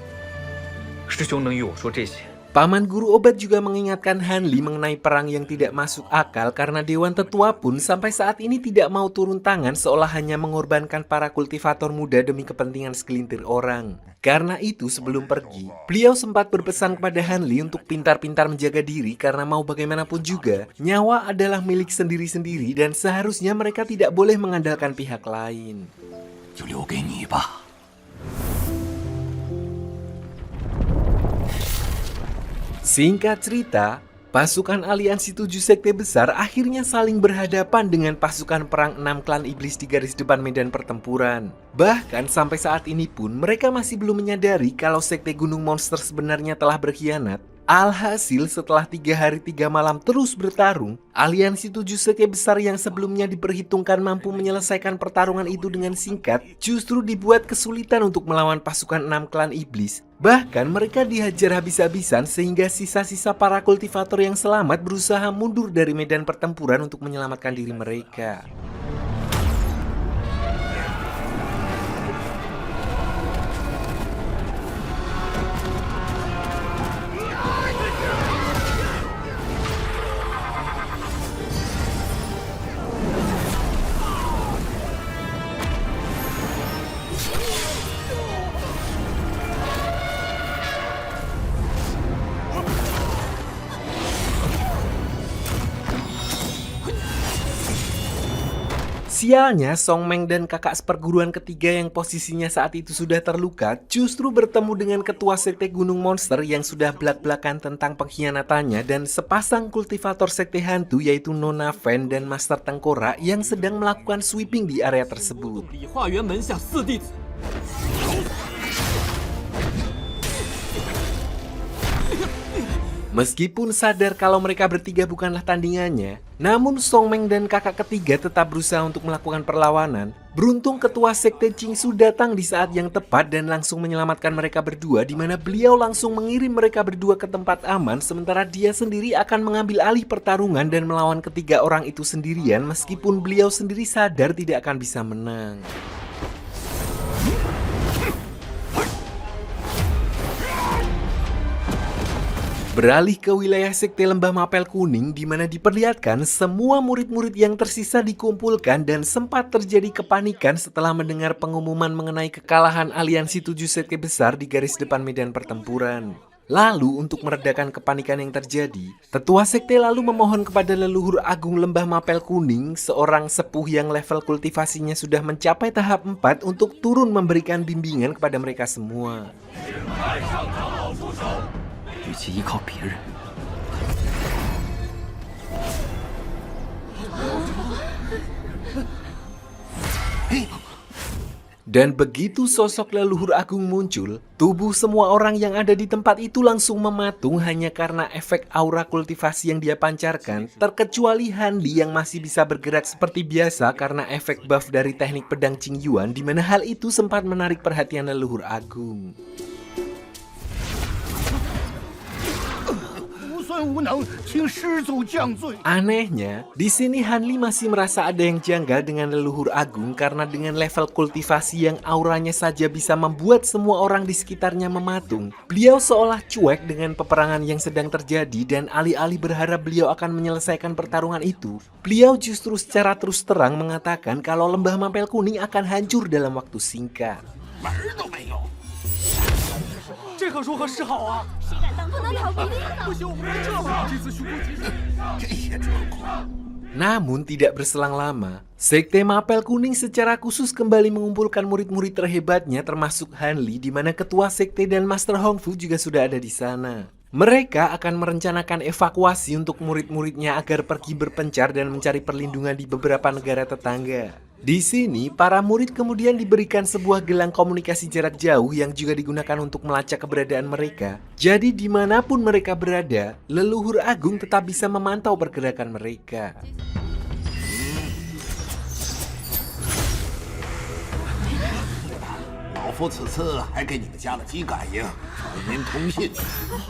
师兄能与我说这些？ Paman guru obat juga mengingatkan Hanli mengenai perang yang tidak masuk akal karena Dewan Tetua pun sampai saat ini tidak mau turun tangan seolah hanya mengorbankan para kultivator muda demi kepentingan segelintir orang. Karena itu sebelum pergi, beliau sempat berpesan kepada Hanli untuk pintar-pintar menjaga diri karena mau bagaimanapun juga, nyawa adalah milik sendiri-sendiri dan seharusnya mereka tidak boleh mengandalkan pihak lain. 就留给你吧。 Singkat cerita, pasukan aliansi 7 sekte besar akhirnya saling berhadapan dengan pasukan perang 6 klan iblis di garis depan medan pertempuran. Bahkan sampai saat ini pun mereka masih belum menyadari kalau sekte Gunung Monster sebenarnya telah berkhianat. Alhasil setelah 3 hari 3 malam terus bertarung, aliansi 7 sekte besar yang sebelumnya diperhitungkan mampu menyelesaikan pertarungan itu dengan singkat, justru dibuat kesulitan untuk melawan pasukan 6 klan iblis. Bahkan mereka dihajar habis-habisan sehingga sisa-sisa para kultivator yang selamat berusaha mundur dari medan pertempuran untuk menyelamatkan diri mereka. Sialnya, Song Meng dan kakak seperguruan ketiga yang posisinya saat itu sudah terluka justru bertemu dengan ketua sekte Gunung Monster yang sudah belak-belakan tentang pengkhianatannya dan sepasang kultivator sekte hantu yaitu Nona Fen dan Master Tengkorak yang sedang melakukan sweeping di area tersebut. 理化园门下4弟子。 Meskipun sadar kalau mereka bertiga bukanlah tandingannya, namun Song Meng dan kakak ketiga tetap berusaha untuk melakukan perlawanan. Beruntung ketua sekte Qingsu datang di saat yang tepat dan langsung menyelamatkan mereka berdua, di mana beliau langsung mengirim mereka berdua ke tempat aman sementara dia sendiri akan mengambil alih pertarungan dan melawan ketiga orang itu sendirian meskipun beliau sendiri sadar tidak akan bisa menang. Beralih ke wilayah sekte Lembah Mapel Kuning di mana diperlihatkan semua murid-murid yang tersisa dikumpulkan dan sempat terjadi kepanikan setelah mendengar pengumuman mengenai kekalahan aliansi 7 sekte besar di garis depan medan pertempuran. Lalu untuk meredakan kepanikan yang terjadi, tetua sekte lalu memohon kepada leluhur agung Lembah Mapel Kuning, seorang sepuh yang level kultivasinya sudah mencapai tahap 4 untuk turun memberikan bimbingan kepada mereka semua. 与其依靠别人， Dan begitu sosok leluhur agung muncul, tubuh semua orang yang ada di tempat itu langsung mematung hanya karena efek aura kultivasi yang dia pancarkan, terkecuali Hanli yang masih bisa bergerak seperti biasa karena efek buff dari teknik pedang Qing Yuan, di mana hal itu sempat menarik perhatian leluhur agung. 无算无能，请师祖降罪。 Anehnya, di sini Hanli masih merasa ada yang janggal dengan leluhur agung karena dengan level kultivasi yang auranya saja bisa membuat semua orang di sekitarnya mematung. Beliau seolah cuek dengan peperangan yang sedang terjadi dan alih-alih berharap beliau akan menyelesaikan pertarungan itu, beliau justru secara terus terang mengatakan kalau Lembah Mapel Kuning akan hancur dalam waktu singkat. 门儿都没有。这可如何是好啊？ 不能逃避的。 不行，我们该撤了。这次虚空集市， 这些折苦。 Namun tidak berselang lama, Sekte Mapel Kuning secara khusus kembali mengumpulkan murid-murid terhebatnya termasuk Hanli, di mana ketua sekte dan Master Hongfu juga sudah ada di sana. Mereka akan merencanakan evakuasi untuk murid-muridnya agar pergi berpencar dan mencari perlindungan di beberapa negara tetangga. Di sini, para murid kemudian diberikan sebuah gelang komunikasi jarak jauh yang juga digunakan untuk melacak keberadaan mereka. Jadi dimanapun mereka berada, leluhur agung tetap bisa memantau pergerakan mereka. 老夫此次还给你们加了基感应，与您通信。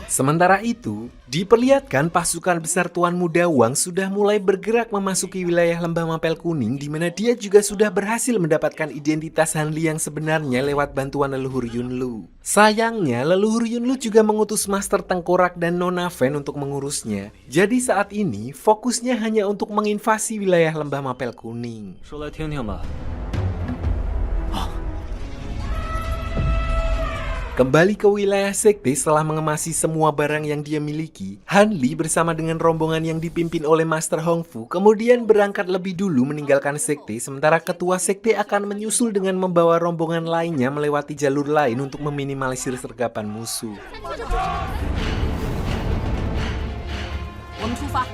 Sementara itu, diperlihatkan pasukan besar Tuan Muda Wang sudah mulai bergerak memasuki wilayah Lembah Mapel Kuning, di mana dia juga sudah berhasil mendapatkan identitas Hanli yang sebenarnya lewat bantuan leluhur Yunlu. Sayangnya, leluhur Yunlu juga mengutus Master Tengkorak dan Nona Fen untuk mengurusnya. Jadi saat ini, fokusnya hanya untuk menginvasi wilayah Lembah Mapel Kuning. 说来听听吧。 Kembali ke wilayah sekte setelah mengemasi semua barang yang dia miliki, Hanli bersama dengan rombongan yang dipimpin oleh Master Hongfu kemudian berangkat lebih dulu meninggalkan sekte, sementara ketua sekte akan menyusul dengan membawa rombongan lainnya melewati jalur lain untuk meminimalisir sergapan musuh. 我们出发。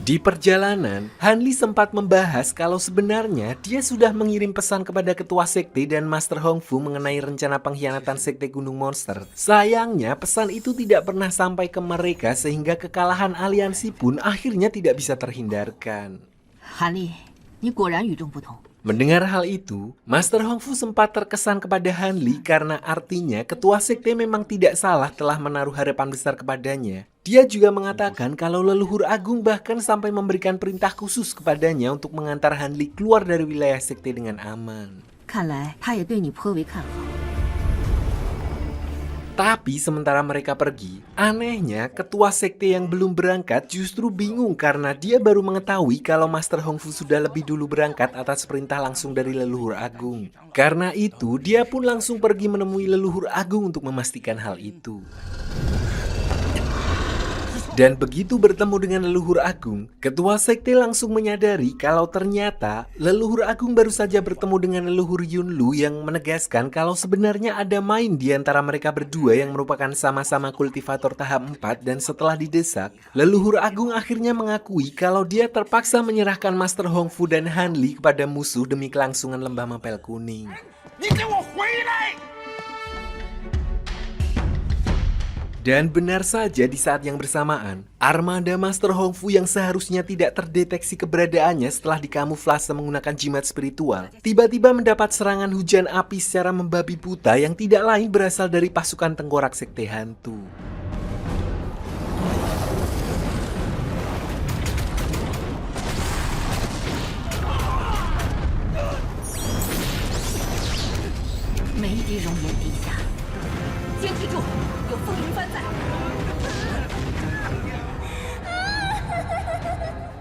Di perjalanan, Hanli sempat membahas kalau sebenarnya dia sudah mengirim pesan kepada ketua sekte dan Master Hongfu mengenai rencana pengkhianatan sekte Gunung Monster. Sayangnya, pesan itu tidak pernah sampai ke mereka sehingga kekalahan aliansi pun akhirnya tidak bisa terhindarkan. 韩立，你果然与众不同。 Mendengar hal itu, Master Hongfu sempat terkesan kepada Hanli karena artinya ketua sekte memang tidak salah telah menaruh harapan besar kepadanya. Dia juga mengatakan kalau leluhur agung bahkan sampai memberikan perintah khusus kepadanya untuk mengantar Hanli keluar dari wilayah sekte dengan aman. 看来他也对你颇为看好。 Tapi sementara mereka pergi, anehnya ketua sekte yang belum berangkat justru bingung karena dia baru mengetahui kalau Master Hongfu sudah lebih dulu berangkat atas perintah langsung dari leluhur agung. Karena itu, dia pun langsung pergi menemui leluhur agung untuk memastikan hal itu. Dan begitu bertemu dengan leluhur agung, ketua sekte langsung menyadari kalau ternyata leluhur agung baru saja bertemu dengan leluhur Yunlu yang menegaskan kalau sebenarnya ada main di antara mereka berdua yang merupakan sama-sama kultivator tahap 4 dan setelah didesak, leluhur agung akhirnya mengakui kalau dia terpaksa menyerahkan Master Hongfu dan Hanli kepada musuh demi kelangsungan Lembah Mapel Kuning. 你给我回来！ Dan benar saja di saat yang bersamaan, armada Master Hongfu yang seharusnya tidak terdeteksi keberadaannya setelah dikamuflase menggunakan jimat spiritual, tiba-tiba mendapat serangan hujan api secara membabi buta yang tidak lain berasal dari pasukan tengkorak sekte hantu. 敌容颜地下。请记住，有风云帆在。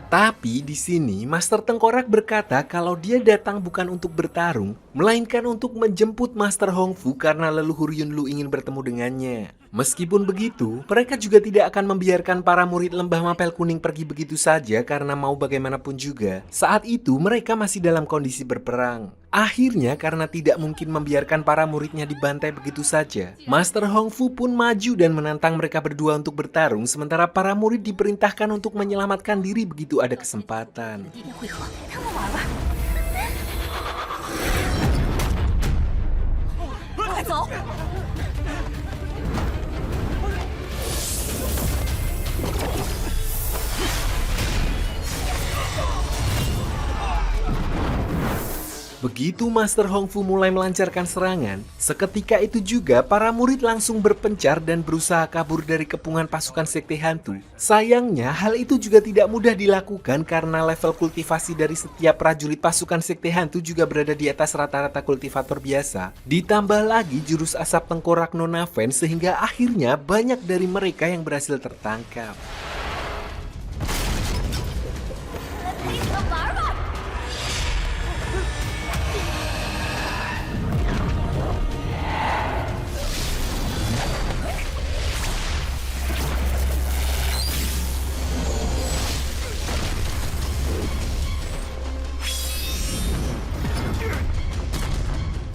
Tapi di sini Master Tengkorak berkata kalau dia datang bukan untuk bertarung, melainkan untuk menjemput Master Hongfu karena leluhur Yunlu ingin bertemu dengannya. Meskipun begitu, mereka juga tidak akan membiarkan para murid Lembah Mapel Kuning pergi begitu saja karena mau bagaimanapun juga. Saat itu mereka masih dalam kondisi berperang. Akhirnya karena tidak mungkin membiarkan para muridnya dibantai begitu saja, Master Hongfu pun maju dan menantang mereka berdua untuk bertarung sementara para murid diperintahkan untuk menyelamatkan diri begitu ada kesempatan. 快走！ Begitu Master Hongfu mulai melancarkan serangan, seketika itu juga para murid langsung berpencar dan berusaha kabur dari kepungan pasukan sekte hantu. Sayangnya hal itu juga tidak mudah dilakukan karena level kultivasi dari setiap prajurit pasukan sekte hantu juga berada di atas rata-rata kultivator biasa. Ditambah lagi jurus asap tengkorak Nonaven sehingga akhirnya banyak dari mereka yang berhasil tertangkap.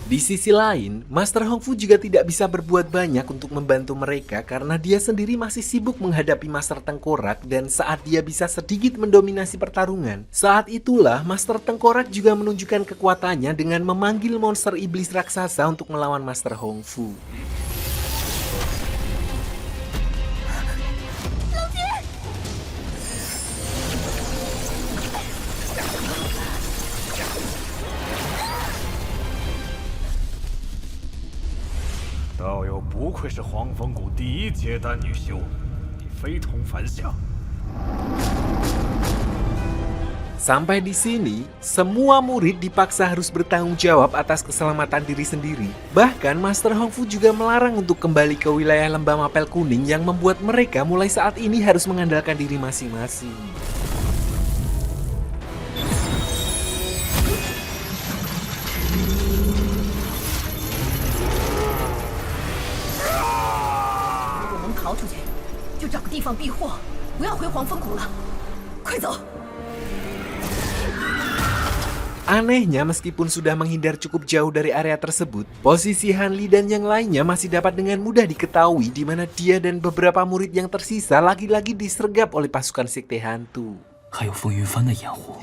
'Di sisi lain, Master Hongfu juga tidak bisa berbuat banyak untuk membantu mereka karena dia sendiri masih sibuk menghadapi Master Tengkorak dan saat dia bisa sedikit mendominasi pertarungan, saat itulah Master Tengkorak juga menunjukkan kekuatannya dengan memanggil monster iblis raksasa untuk melawan Master Hongfu. 道友不愧是黄风谷第一结丹女修，你非同凡响。 Sampai di sini, semua murid dipaksa harus bertanggung jawab atas keselamatan diri sendiri. Bahkan Master Hongfu juga melarang untuk kembali ke wilayah Lembah Mapel Kuning yang membuat mereka mulai saat ini harus mengandalkan diri masing-masing. Anehnya meskipun sudah menghindar cukup jauh dari area tersebut, posisi Hanli dan yang lainnya masih dapat dengan mudah diketahui di mana dia dan beberapa murid yang tersisa lagi-lagi disergap oleh pasukan sekte hantu. 还有风云帆的掩护。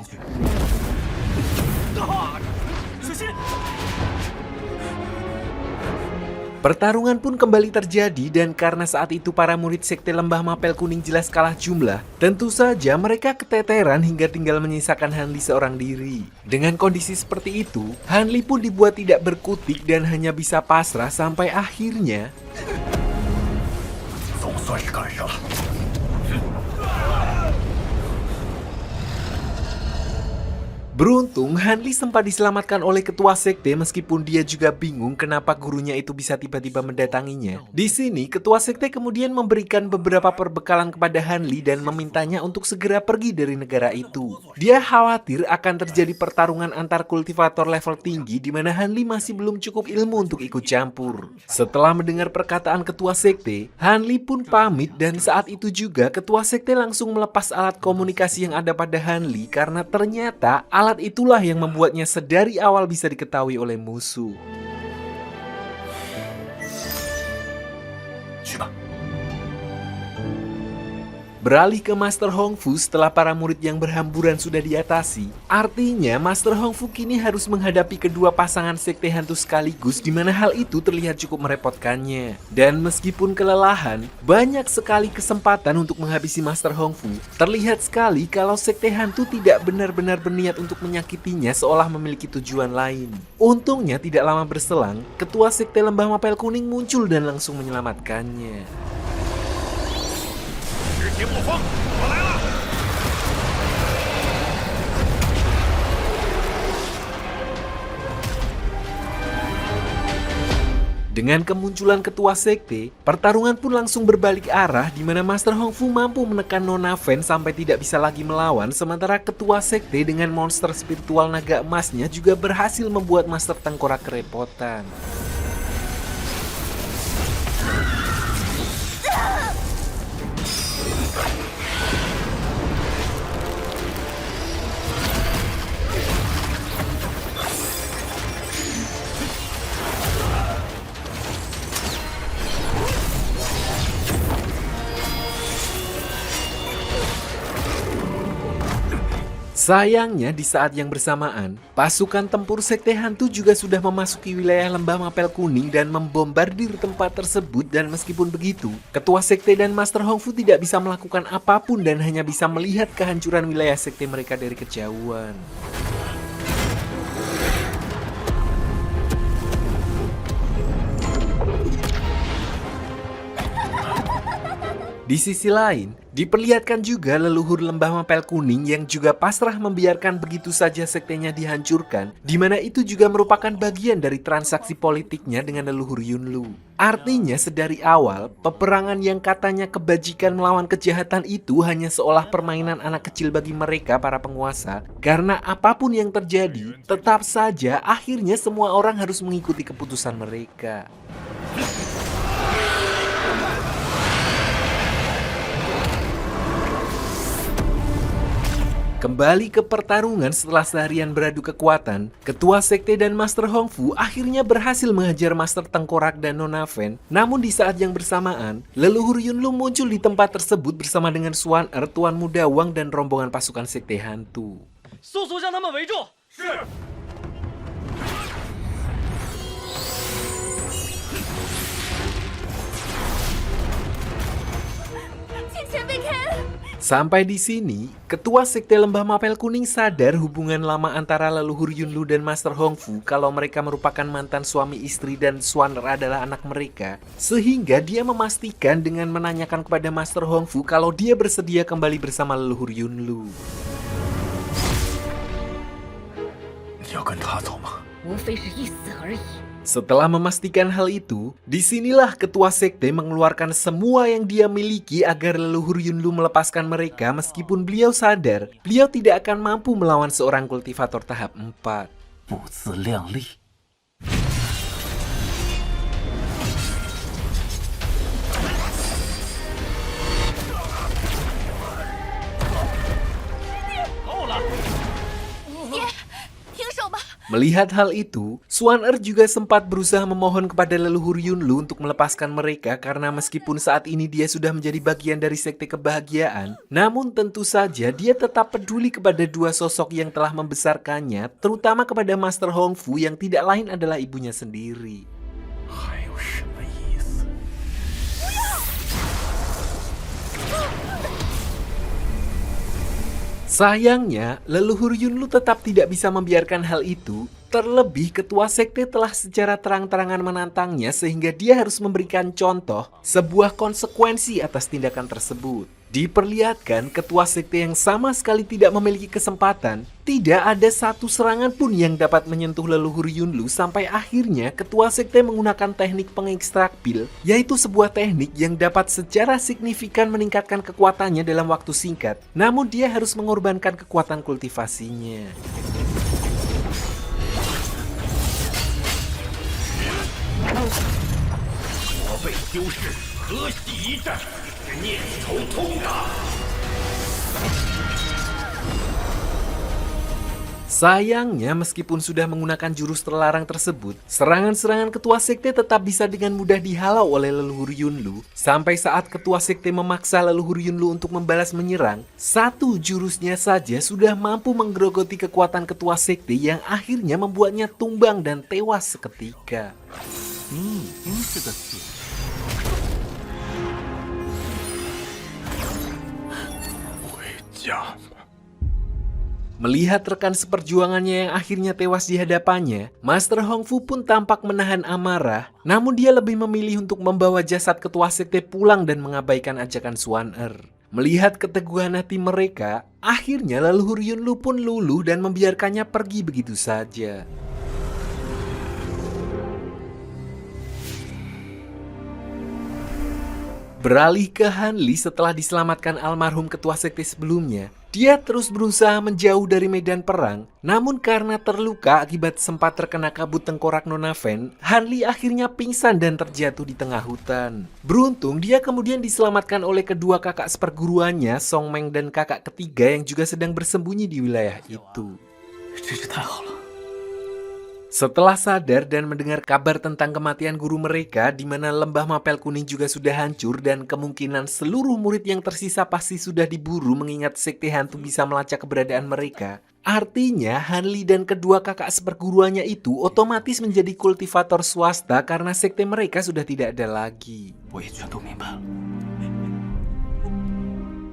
Pertarungan pun kembali terjadi dan karena saat itu para murid sekte Lembah Mapel Kuning jelas kalah jumlah, tentu saja mereka keteteran hingga tinggal menyisakan Hanli seorang diri. Dengan kondisi seperti itu, Hanli pun dibuat tidak berkutik dan hanya bisa pasrah sampai akhirnya beruntung, Hanli sempat diselamatkan oleh ketua sekte meskipun dia juga bingung kenapa gurunya itu bisa tiba-tiba mendatanginya. Di sini, ketua sekte kemudian memberikan beberapa perbekalan kepada Hanli dan memintanya untuk segera pergi dari negara itu. Dia khawatir akan terjadi pertarungan antar kultivator level tinggi di mana Hanli masih belum cukup ilmu untuk ikut campur. Setelah mendengar perkataan ketua sekte, Hanli pun pamit dan saat itu juga ketua sekte langsung melepas alat komunikasi yang ada pada Hanli karena ternyata alat itulah yang membuatnya sedari awal bisa diketahui oleh musuh. Beralih ke Master Hongfu setelah para murid yang berhamburan sudah diatasi. Artinya Master Hongfu kini harus menghadapi kedua pasangan sekte hantu sekaligus di mana hal itu terlihat cukup merepotkannya. Dan meskipun kelelahan, banyak sekali kesempatan untuk menghabisi Master Hongfu. Terlihat sekali kalau sekte hantu tidak benar-benar berniat untuk menyakitinya seolah memiliki tujuan lain. Untungnya tidak lama berselang, ketua sekte Lembah Mapel Kuning muncul dan langsung menyelamatkannya. 日天不慌，我来了。 Di Dengan kemunculan ketua sekte, pertarungan pun langsung berbalik arah di mana Master Hongfu mampu menekan Nona Fen sampai tidak bisa lagi melawan, sementara ketua sekte dengan monster spiritual naga emasnya juga berhasil membuat Master Tengkorak kerepotan. Sayangnya di saat yang bersamaan, pasukan tempur sekte hantu juga sudah memasuki wilayah lembah mapel kuning dan membombardir tempat tersebut, dan meskipun begitu, ketua sekte dan Master Hongfu tidak bisa melakukan apapun dan hanya bisa melihat kehancuran wilayah sekte mereka dari kejauhan. Di sisi lain, diperlihatkan juga leluhur lembah mapel kuning yang juga pasrah membiarkan begitu saja sektenya dihancurkan, di mana itu juga merupakan bagian dari transaksi politiknya dengan leluhur Yunlu. Artinya sedari awal, peperangan yang katanya kebajikan melawan kejahatan itu hanya seolah permainan anak kecil bagi mereka para penguasa, karena apapun yang terjadi, tetap saja akhirnya semua orang harus mengikuti keputusan mereka. Kembali ke pertarungan setelah seharian beradu kekuatan, ketua sekte dan Master Hongfu akhirnya berhasil menghajar Master Tengkorak dan Nona Fen. Namun di saat yang bersamaan, leluhur Yunlu muncul di tempat tersebut bersama dengan Xuan Er, Tuan Muda Wang, dan rombongan pasukan sekte hantu. Sampai di sini, ketua sekte lembah mapel kuning sadar hubungan lama antara leluhur Yunlu dan Master Hongfu kalau mereka merupakan mantan suami istri dan Xuan Er adalah anak mereka, sehingga dia memastikan dengan menanyakan kepada Master Hongfu kalau dia bersedia kembali bersama leluhur Yunlu. Setelah memastikan hal itu, disinilah ketua sekte mengeluarkan semua yang dia miliki agar leluhur Yunlu melepaskan mereka, meskipun beliau sadar beliau tidak akan mampu melawan seorang kultivator tahap 4. Melihat hal itu, Xuan Er juga sempat berusaha memohon kepada leluhur Yunlu untuk melepaskan mereka karena meskipun saat ini dia sudah menjadi bagian dari sekte kebahagiaan, namun tentu saja dia tetap peduli kepada dua sosok yang telah membesarkannya, terutama kepada Master Hongfu yang tidak lain adalah ibunya sendiri. Sayangnya, leluhur Yunlu tetap tidak bisa membiarkan hal itu. Terlebih, ketua sekte telah secara terang-terangan menantangnya sehingga dia harus memberikan contoh sebuah konsekuensi atas tindakan tersebut. Diperlihatkan ketua sekte yang sama sekali tidak memiliki kesempatan, tidak ada satu serangan pun yang dapat menyentuh leluhur Yunlu sampai akhirnya ketua sekte menggunakan teknik pengekstrak pil, yaitu sebuah teknik yang dapat secara signifikan meningkatkan kekuatannya dalam waktu singkat, namun dia harus mengorbankan kekuatan kultivasinya. Sayangnya, meskipun sudah menggunakan jurus terlarang tersebut, serangan-serangan ketua sekte tetap bisa dengan mudah dihalau oleh leluhur Yunlu. Sampai saat ketua sekte memaksa leluhur Yunlu untuk membalas menyerang, satu jurusnya saja sudah mampu menggerogoti kekuatan ketua sekte yang akhirnya membuatnya tumbang dan tewas seketika. Melihat rekan seperjuangannya yang akhirnya tewas di hadapannya, Master Hongfu pun tampak menahan amarah, namun dia lebih memilih untuk membawa jasad ketua sekte pulang dan mengabaikan ajakan Xuan Er. Melihat keteguhan hati mereka, akhirnya leluhur Yunlu pun luluh dan membiarkannya pergi begitu saja. Beralih ke Hanli setelah diselamatkan almarhum ketua sekte sebelumnya, dia terus berusaha menjauh dari medan perang. Namun karena terluka akibat sempat terkena kabut tengkorak Nona Ven, Hanli akhirnya pingsan dan terjatuh di tengah hutan. Beruntung dia kemudian diselamatkan oleh kedua kakak seperguruannya, Song Meng dan kakak ketiga yang juga sedang bersembunyi di wilayah itu. Setelah sadar dan mendengar kabar tentang kematian guru mereka, di mana lembah mapel kuning juga sudah hancur dan kemungkinan seluruh murid yang tersisa pasti sudah diburu mengingat sekte hantu bisa melacak keberadaan mereka. Artinya Hanli dan kedua kakak seperguruannya itu otomatis menjadi kultivator swasta karena sekte mereka sudah tidak ada lagi.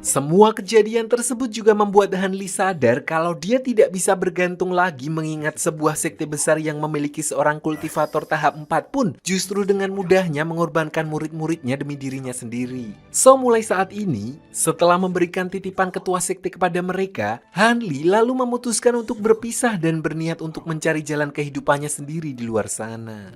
Semua kejadian tersebut juga membuat Hanli sadar kalau dia tidak bisa bergantung lagi mengingat sebuah sekte besar yang memiliki seorang kultivator tahap 4 pun justru dengan mudahnya mengorbankan murid-muridnya demi dirinya sendiri. So mulai saat ini, setelah memberikan titipan ketua sekte kepada mereka, Hanli lalu memutuskan untuk berpisah dan berniat untuk mencari jalan kehidupannya sendiri di luar sana.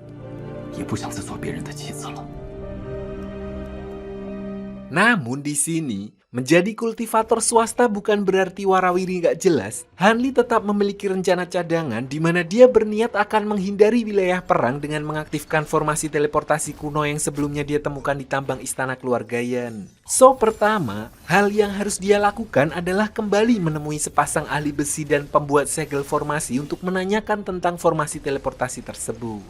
Namun di sini, menjadi kultivator swasta bukan berarti warawiri gak jelas. Hanli tetap memiliki rencana cadangan di mana dia berniat akan menghindari wilayah perang dengan mengaktifkan formasi teleportasi kuno yang sebelumnya dia temukan di tambang istana keluargayan. So pertama, hal yang harus dia lakukan adalah kembali menemui sepasang ahli besi dan pembuat segel formasi untuk menanyakan tentang formasi teleportasi tersebut.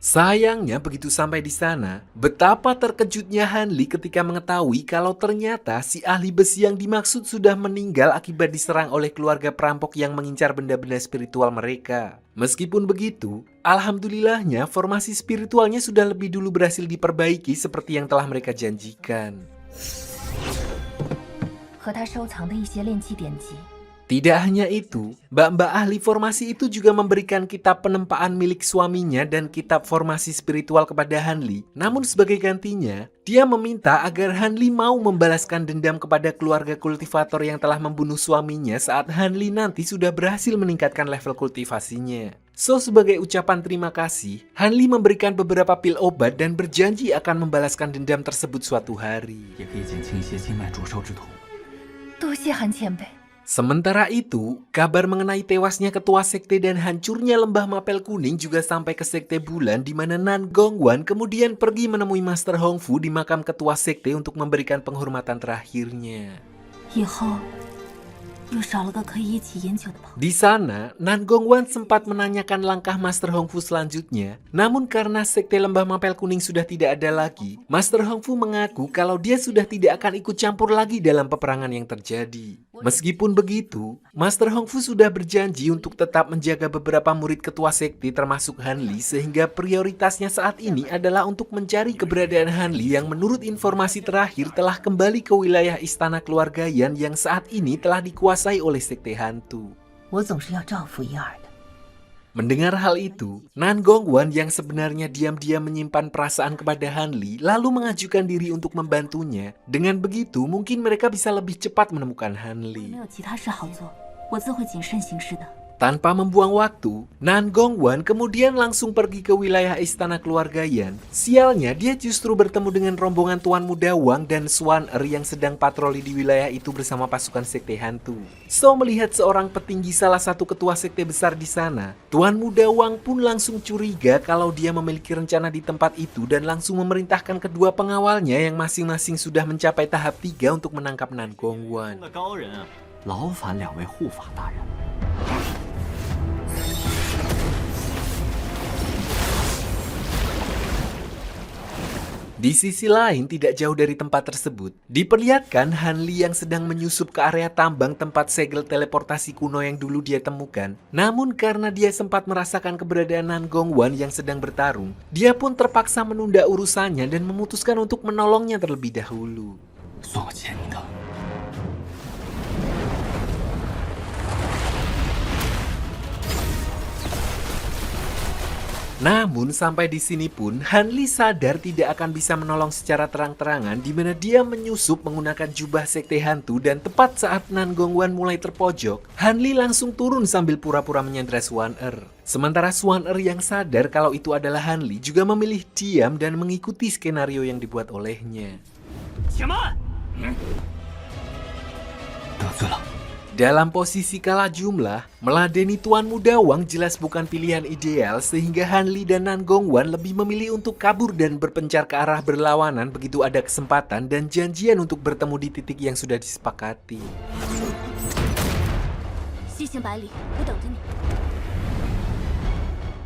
Sayangnya begitu sampai di sana, betapa terkejutnya Hanli ketika mengetahui kalau ternyata si ahli besi yang dimaksud sudah meninggal akibat diserang oleh keluarga perampok yang mengincar benda-benda spiritual mereka. Meskipun begitu, alhamdulillahnya formasi spiritualnya sudah lebih dulu berhasil diperbaiki seperti yang telah mereka janjikan. Tidak hanya itu, mbak-mbak ahli formasi itu juga memberikan kitab penempaan milik suaminya dan kitab formasi spiritual kepada Hanli. Namun sebagai gantinya, dia meminta agar Hanli mau membalaskan dendam kepada keluarga kultivator yang telah membunuh suaminya saat Hanli nanti sudah berhasil meningkatkan level kultivasinya. So sebagai ucapan terima kasih, Hanli memberikan beberapa pil obat dan berjanji akan membalaskan dendam tersebut suatu hari. Sementara itu, kabar mengenai tewasnya ketua sekte dan hancurnya lembah mapel kuning juga sampai ke sekte bulan di mana Nan Gongwan kemudian pergi menemui Master Hongfu di makam ketua sekte untuk memberikan penghormatan terakhirnya. Di sana, Nan Gongwan sempat menanyakan langkah Master Hongfu selanjutnya. Namun karena sekte lembah mapel kuning sudah tidak ada lagi, Master Hongfu mengaku kalau dia sudah tidak akan ikut campur lagi dalam peperangan yang terjadi. Meskipun begitu, Master Hongfu sudah berjanji untuk tetap menjaga beberapa murid ketua sekte termasuk Hanli sehingga prioritasnya saat ini adalah untuk mencari keberadaan Hanli yang menurut informasi terakhir telah kembali ke wilayah istana keluargayan yang saat ini telah dikuasai oleh sekte hantu. Mendengar hal itu, Nan Gongwan yang sebenarnya diam-diam menyimpan perasaan kepada Hanli lalu mengajukan diri untuk membantunya. Dengan begitu, mungkin mereka bisa lebih cepat menemukan Hanli. Tanpa membuang waktu, Nan Gongwan kemudian langsung pergi ke wilayah istana keluargayan. Sialnya, dia justru bertemu dengan rombongan Tuan Muda Wang dan Swan Er yang sedang patroli di wilayah itu bersama pasukan sekte hantu. So melihat seorang petinggi salah satu ketua sekte besar di sana, Tuan Muda Wang pun langsung curiga kalau dia memiliki rencana di tempat itu dan langsung memerintahkan kedua pengawalnya yang masing-masing sudah mencapai tahap 3 untuk menangkap Nan Gongwan. Di sisi lain, tidak jauh dari tempat tersebut, diperlihatkan Hanli yang sedang menyusup ke area tambang tempat segel teleportasi kuno yang dulu dia temukan. Namun karena dia sempat merasakan keberadaan Nan Gongwan yang sedang bertarung, dia pun terpaksa menunda urusannya dan memutuskan untuk menolongnya terlebih dahulu. Namun sampai di sini pun Hanli sadar tidak akan bisa menolong secara terang-terangan di mana dia menyusup menggunakan jubah sekte hantu dan tepat saat Nan Gongwan mulai terpojok, Hanli langsung turun sambil pura-pura menyandera Swan-er. Sementara Swan-er yang sadar kalau itu adalah Hanli juga memilih diam dan mengikuti skenario yang dibuat olehnya. Dalam posisi kalah jumlah, meladeni Tuan Muda Wang jelas bukan pilihan ideal sehingga Hanli dan Nan Gongwan lebih memilih untuk kabur dan berpencar ke arah berlawanan begitu ada kesempatan dan janjian untuk bertemu di titik yang sudah disepakati. 西行百里，我等着你。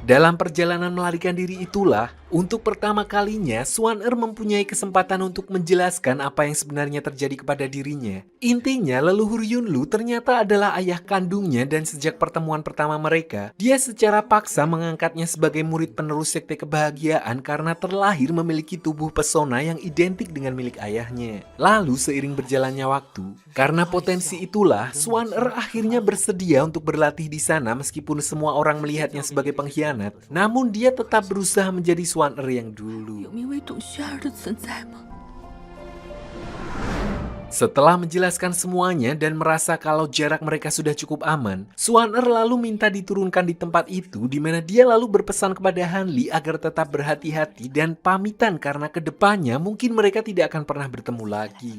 Dalam perjalanan melarikan diri itulah, untuk pertama kalinya Swan-er mempunyai kesempatan untuk menjelaskan apa yang sebenarnya terjadi kepada dirinya. Intinya, leluhur Yunlu ternyata adalah ayah kandungnya dan sejak pertemuan pertama mereka, dia secara paksa mengangkatnya sebagai murid penerus sekte kebahagiaan karena terlahir memiliki tubuh pesona yang identik dengan milik ayahnya. Lalu seiring berjalannya waktu, karena potensi itulah, Swan-er akhirnya bersedia untuk berlatih di sana meskipun semua orang melihatnya sebagai pengkhianat. Namun dia tetap berusaha menjadi Swan-er yang dulu. Setelah menjelaskan semuanya dan merasa kalau jarak mereka sudah cukup aman, Swan-er lalu minta diturunkan di tempat itu di mana dia lalu berpesan kepada Hanli agar tetap berhati-hati dan pamitan karena kedepannya mungkin mereka tidak akan pernah bertemu lagi.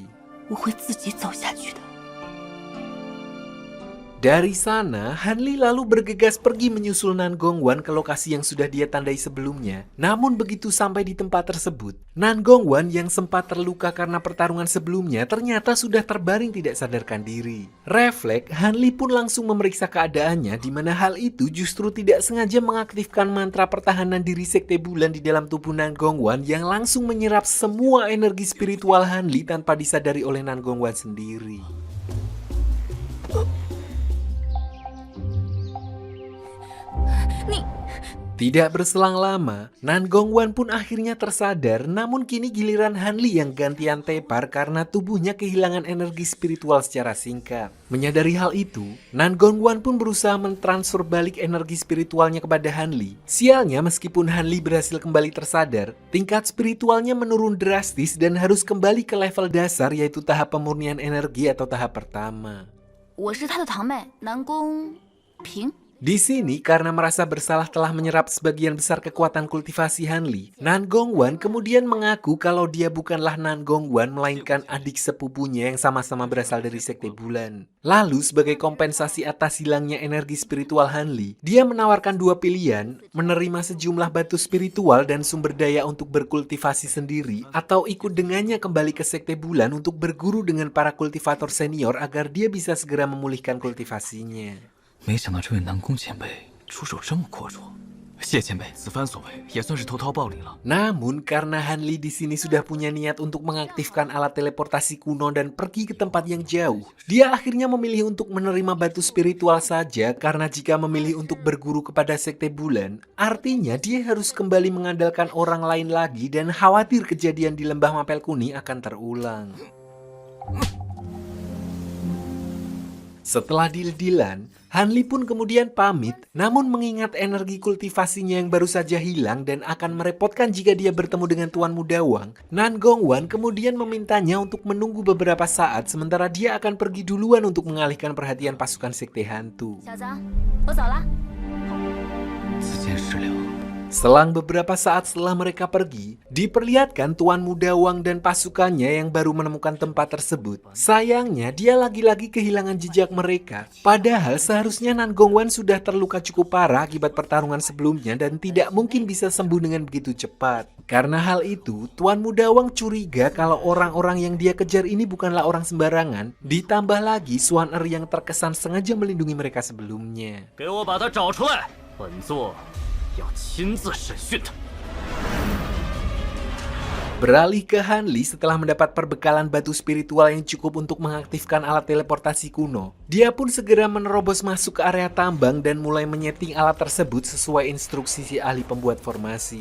Dari sana, Hanli lalu bergegas pergi menyusul Nan Gongwan ke lokasi yang sudah dia tandai sebelumnya. Namun begitu sampai di tempat tersebut, Nan Gongwan yang sempat terluka karena pertarungan sebelumnya ternyata sudah terbaring tidak sadarkan diri. Refleks, Hanli pun langsung memeriksa keadaannya di mana hal itu justru tidak sengaja mengaktifkan mantra pertahanan diri sekte bulan di dalam tubuh Nan Gongwan yang langsung menyerap semua energi spiritual Hanli tanpa disadari oleh Nan Gongwan sendiri. Tidak berselang lama, Nan Gongwan pun akhirnya tersadar, namun kini giliran Hanli yang gantian tepar karena tubuhnya kehilangan energi spiritual secara singkat. Menyadari hal itu, Nan Gongwan pun berusaha mentransfer balik energi spiritualnya kepada Hanli. Sialnya meskipun Hanli berhasil kembali tersadar, tingkat spiritualnya menurun drastis dan harus kembali ke level dasar yaitu tahap pemurnian energi atau tahap pertama. 我是他的堂妹南宫平。 Di sini, karena merasa bersalah telah menyerap sebagian besar kekuatan kultivasi Hanli, Nan Gongwan kemudian mengaku kalau dia bukanlah Nan Gongwan melainkan adik sepupunya yang sama-sama berasal dari sekte bulan. Lalu, sebagai kompensasi atas hilangnya energi spiritual Hanli, dia menawarkan dua pilihan, menerima sejumlah batu spiritual dan sumber daya untuk berkultivasi sendiri, atau ikut dengannya kembali ke sekte bulan untuk berguru dengan para kultivator senior agar dia bisa segera memulihkan kultivasinya. 没想到这位南宫前辈出手这么阔绰，谢前辈，此番所为也算是投桃报李了。 Namun karena Hanli di sini sudah punya niat untuk mengaktifkan alat teleportasi kuno dan pergi ke tempat yang jauh, dia akhirnya memilih untuk menerima batu spiritual saja karena jika memilih untuk berguru kepada sekte bulan, artinya dia harus kembali mengandalkan orang lain lagi dan khawatir kejadian di lembah Mapel Kuning akan terulang. Setelah deal-dealan, Hanli pun kemudian pamit, namun mengingat energi kultivasinya yang baru saja hilang dan akan merepotkan jika dia bertemu dengan Tuan Muda Wang, Nan Gongwan kemudian memintanya untuk menunggu beberapa saat sementara dia akan pergi duluan untuk mengalihkan perhatian pasukan sekte hantu. 小子，我走了。 此间事了。 Selang beberapa saat setelah mereka pergi, diperlihatkan Tuan Muda Wang dan pasukannya yang baru menemukan tempat tersebut. Sayangnya, dia lagi-lagi kehilangan jejak mereka. Padahal seharusnya Nan Gongwan sudah terluka cukup parah akibat pertarungan sebelumnya dan tidak mungkin bisa sembuh dengan begitu cepat. Karena hal itu, Tuan Muda Wang curiga kalau orang-orang yang dia kejar ini bukanlah orang sembarangan. Ditambah lagi Swan-er yang terkesan sengaja melindungi mereka sebelumnya. 给我把他找出来，本座要亲自审讯他。 Beralih ke Hanli setelah mendapat perbekalan batu spiritual yang cukup untuk mengaktifkan alat teleportasi kuno. Dia pun segera menerobos masuk ke area tambang dan mulai menyeting alat tersebut sesuai instruksi si ahli pembuat formasi.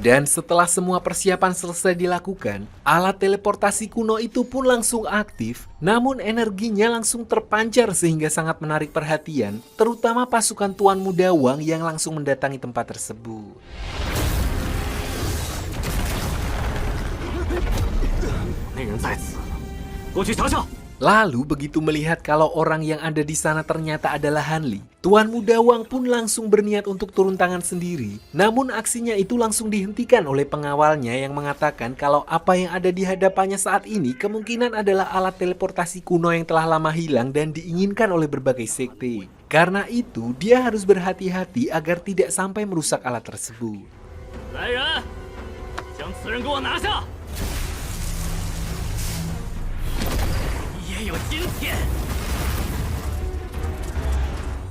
Dan setelah semua persiapan selesai dilakukan, alat teleportasi kuno itu pun langsung aktif, namun energinya langsung terpancar sehingga sangat menarik perhatian, terutama pasukan Tuan Muda Wang yang langsung mendatangi tempat tersebut. Lalu begitu melihat kalau orang yang ada di sana ternyata adalah Han Li, Tuan Muda Wang pun langsung berniat untuk turun tangan sendiri. Namun aksinya itu langsung dihentikan oleh pengawalnya yang mengatakan kalau apa yang ada di hadapannya saat ini kemungkinan adalah alat teleportasi kuno yang telah lama hilang dan diinginkan oleh berbagai sekte. Karena itu dia harus berhati-hati agar tidak sampai merusak alat tersebut.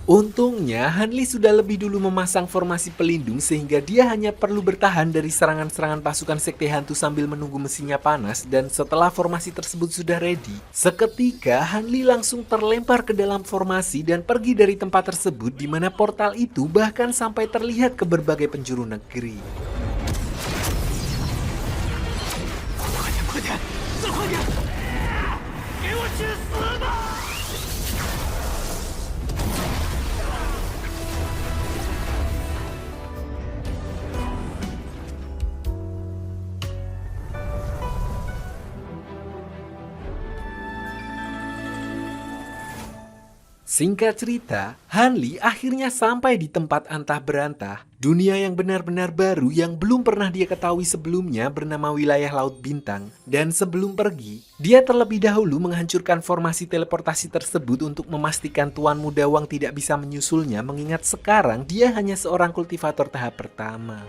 Untungnya Han Li sudah lebih dulu memasang formasi pelindung sehingga dia hanya perlu bertahan dari serangan-serangan pasukan sekte hantu sambil menunggu mesinnya panas, dan setelah formasi tersebut sudah ready, seketika Han Li langsung terlempar ke dalam formasi dan pergi dari tempat tersebut di mana portal itu bahkan sampai terlihat ke berbagai penjuru negeri. Singkat cerita, Han Li akhirnya sampai di tempat antah berantah, dunia yang benar-benar baru yang belum pernah dia ketahui sebelumnya bernama wilayah Laut Bintang. Dan sebelum pergi, dia terlebih dahulu menghancurkan formasi teleportasi tersebut untuk memastikan Tuan Muda Wang tidak bisa menyusulnya, mengingat sekarang dia hanya seorang kultivator tahap pertama.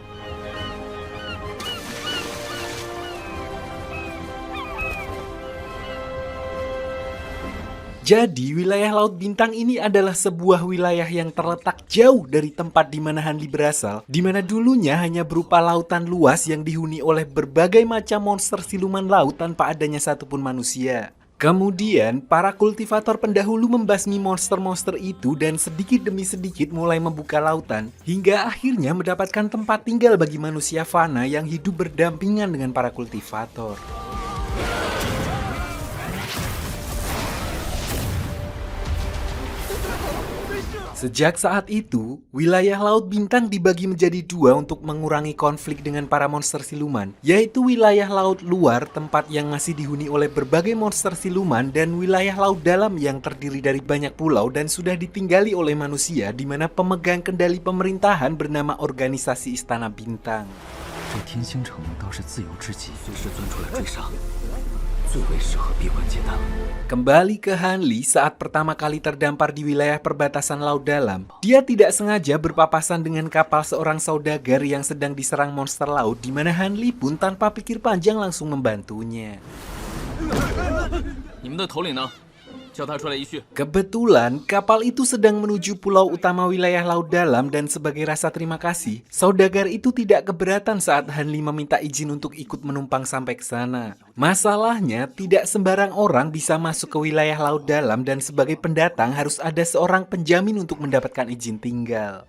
Jadi, wilayah Laut Bintang ini adalah sebuah wilayah yang terletak jauh dari tempat di mana Han Li berasal, di mana dulunya hanya berupa lautan luas yang dihuni oleh berbagai macam monster siluman laut tanpa adanya satupun manusia. Kemudian, para kultivator pendahulu membasmi monster-monster itu dan sedikit demi sedikit mulai membuka lautan, hingga akhirnya mendapatkan tempat tinggal bagi manusia fana yang hidup berdampingan dengan para kultivator. Sejak saat itu, wilayah Laut Bintang dibagi menjadi dua untuk mengurangi konflik dengan para monster siluman, yaitu wilayah laut luar tempat yang masih dihuni oleh berbagai monster siluman, dan wilayah laut dalam yang terdiri dari banyak pulau dan sudah ditinggali oleh manusia, di mana pemegang kendali pemerintahan bernama Organisasi Istana Bintang. Kembali ke Han Li saat pertama kali terdampar di wilayah perbatasan laut dalam, dia tidak sengaja berpapasan dengan kapal seorang saudagar yang sedang diserang monster laut, di mana Han Li pun tanpa pikir panjang langsung membantunya. Kebetulan kapal itu sedang menuju pulau utama wilayah laut dalam, dan sebagai rasa terima kasih, saudagar itu tidak keberatan saat Han Li meminta izin untuk ikut menumpang sampai ke sana. Masalahnya, tidak sembarang orang bisa masuk ke wilayah laut dalam, dan sebagai pendatang harus ada seorang penjamin untuk mendapatkan izin tinggal.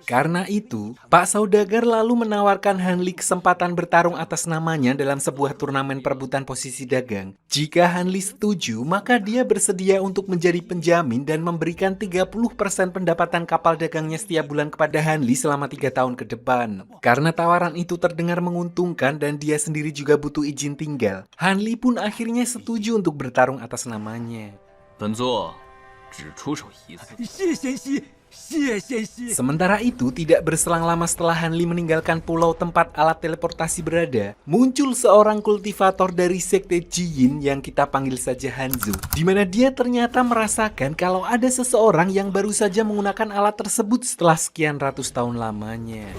Karena itu, Pak Saudagar lalu menawarkan Han Li kesempatan bertarung atas namanya dalam sebuah turnamen perebutan posisi dagang. Jika Han Li setuju, maka dia bersedia untuk menjadi penjamin dan memberikan 30% pendapatan kapal dagangnya setiap bulan kepada Han Li selama 3 tahun ke depan. Karena tawaran itu terdengar menguntungkan dan dia sendiri juga butuh izin tinggal, Han Li pun akhirnya setuju untuk bertarung atas namanya. Sementara itu, tidak berselang lama setelah Han Li meninggalkan pulau tempat alat teleportasi berada, muncul seorang kultivator dari sekte Jiyin yang kita panggil saja Hanzo, di mana dia ternyata merasakan kalau ada seseorang yang baru saja menggunakan alat tersebut setelah sekian ratus tahun lamanya.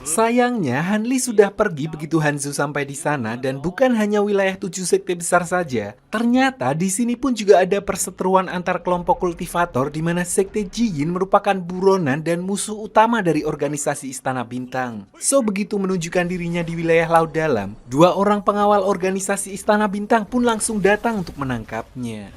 Sayangnya, Han Li sudah pergi begitu Hanzo sampai di sana, dan bukan hanya wilayah 7 sekte besar saja. Ternyata di sini pun juga ada perseteruan antar kelompok kultivator, di mana sekte Jiyin merupakan buronan dan musuh utama dari organisasi Istana Bintang. So, begitu menunjukkan dirinya di wilayah laut dalam, 2 orang pengawal organisasi Istana Bintang pun langsung datang untuk menangkapnya.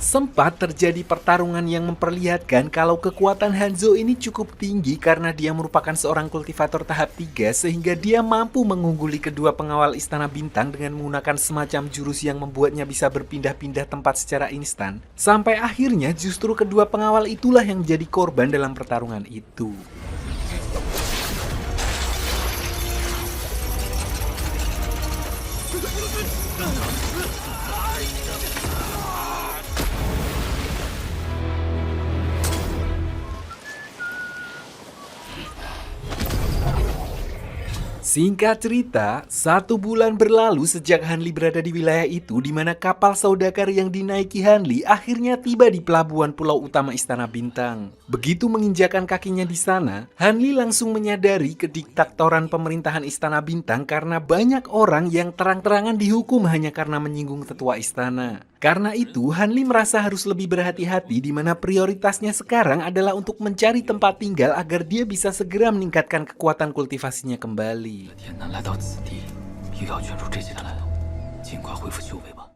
Sempat terjadi pertarungan yang memperlihatkan kalau kekuatan Hanzo ini cukup tinggi karena dia merupakan seorang kultivator tahap 3 sehingga dia mampu mengungguli kedua pengawal Istana Bintang dengan menggunakan semacam jurus yang membuatnya bisa berpindah-pindah tempat secara instan. Sampai akhirnya justru kedua pengawal itulah yang jadi korban dalam pertarungan itu. Singkat cerita, 1 bulan berlalu sejak Hanli berada di wilayah itu di mana kapal saudagar yang dinaiki Hanli akhirnya tiba di pelabuhan pulau utama Istana Bintang. Begitu menginjakan kakinya di sana, Hanli langsung menyadari kediktatoran pemerintahan Istana Bintang karena banyak orang yang terang-terangan dihukum hanya karena menyinggung tetua istana. Karena itu, Hanli merasa harus lebih berhati-hati di mana prioritasnya sekarang adalah untuk mencari tempat tinggal agar dia bisa segera meningkatkan kekuatan kultivasinya kembali. 天南来到此地，必要卷入这劫的来路，尽快恢复修为吧。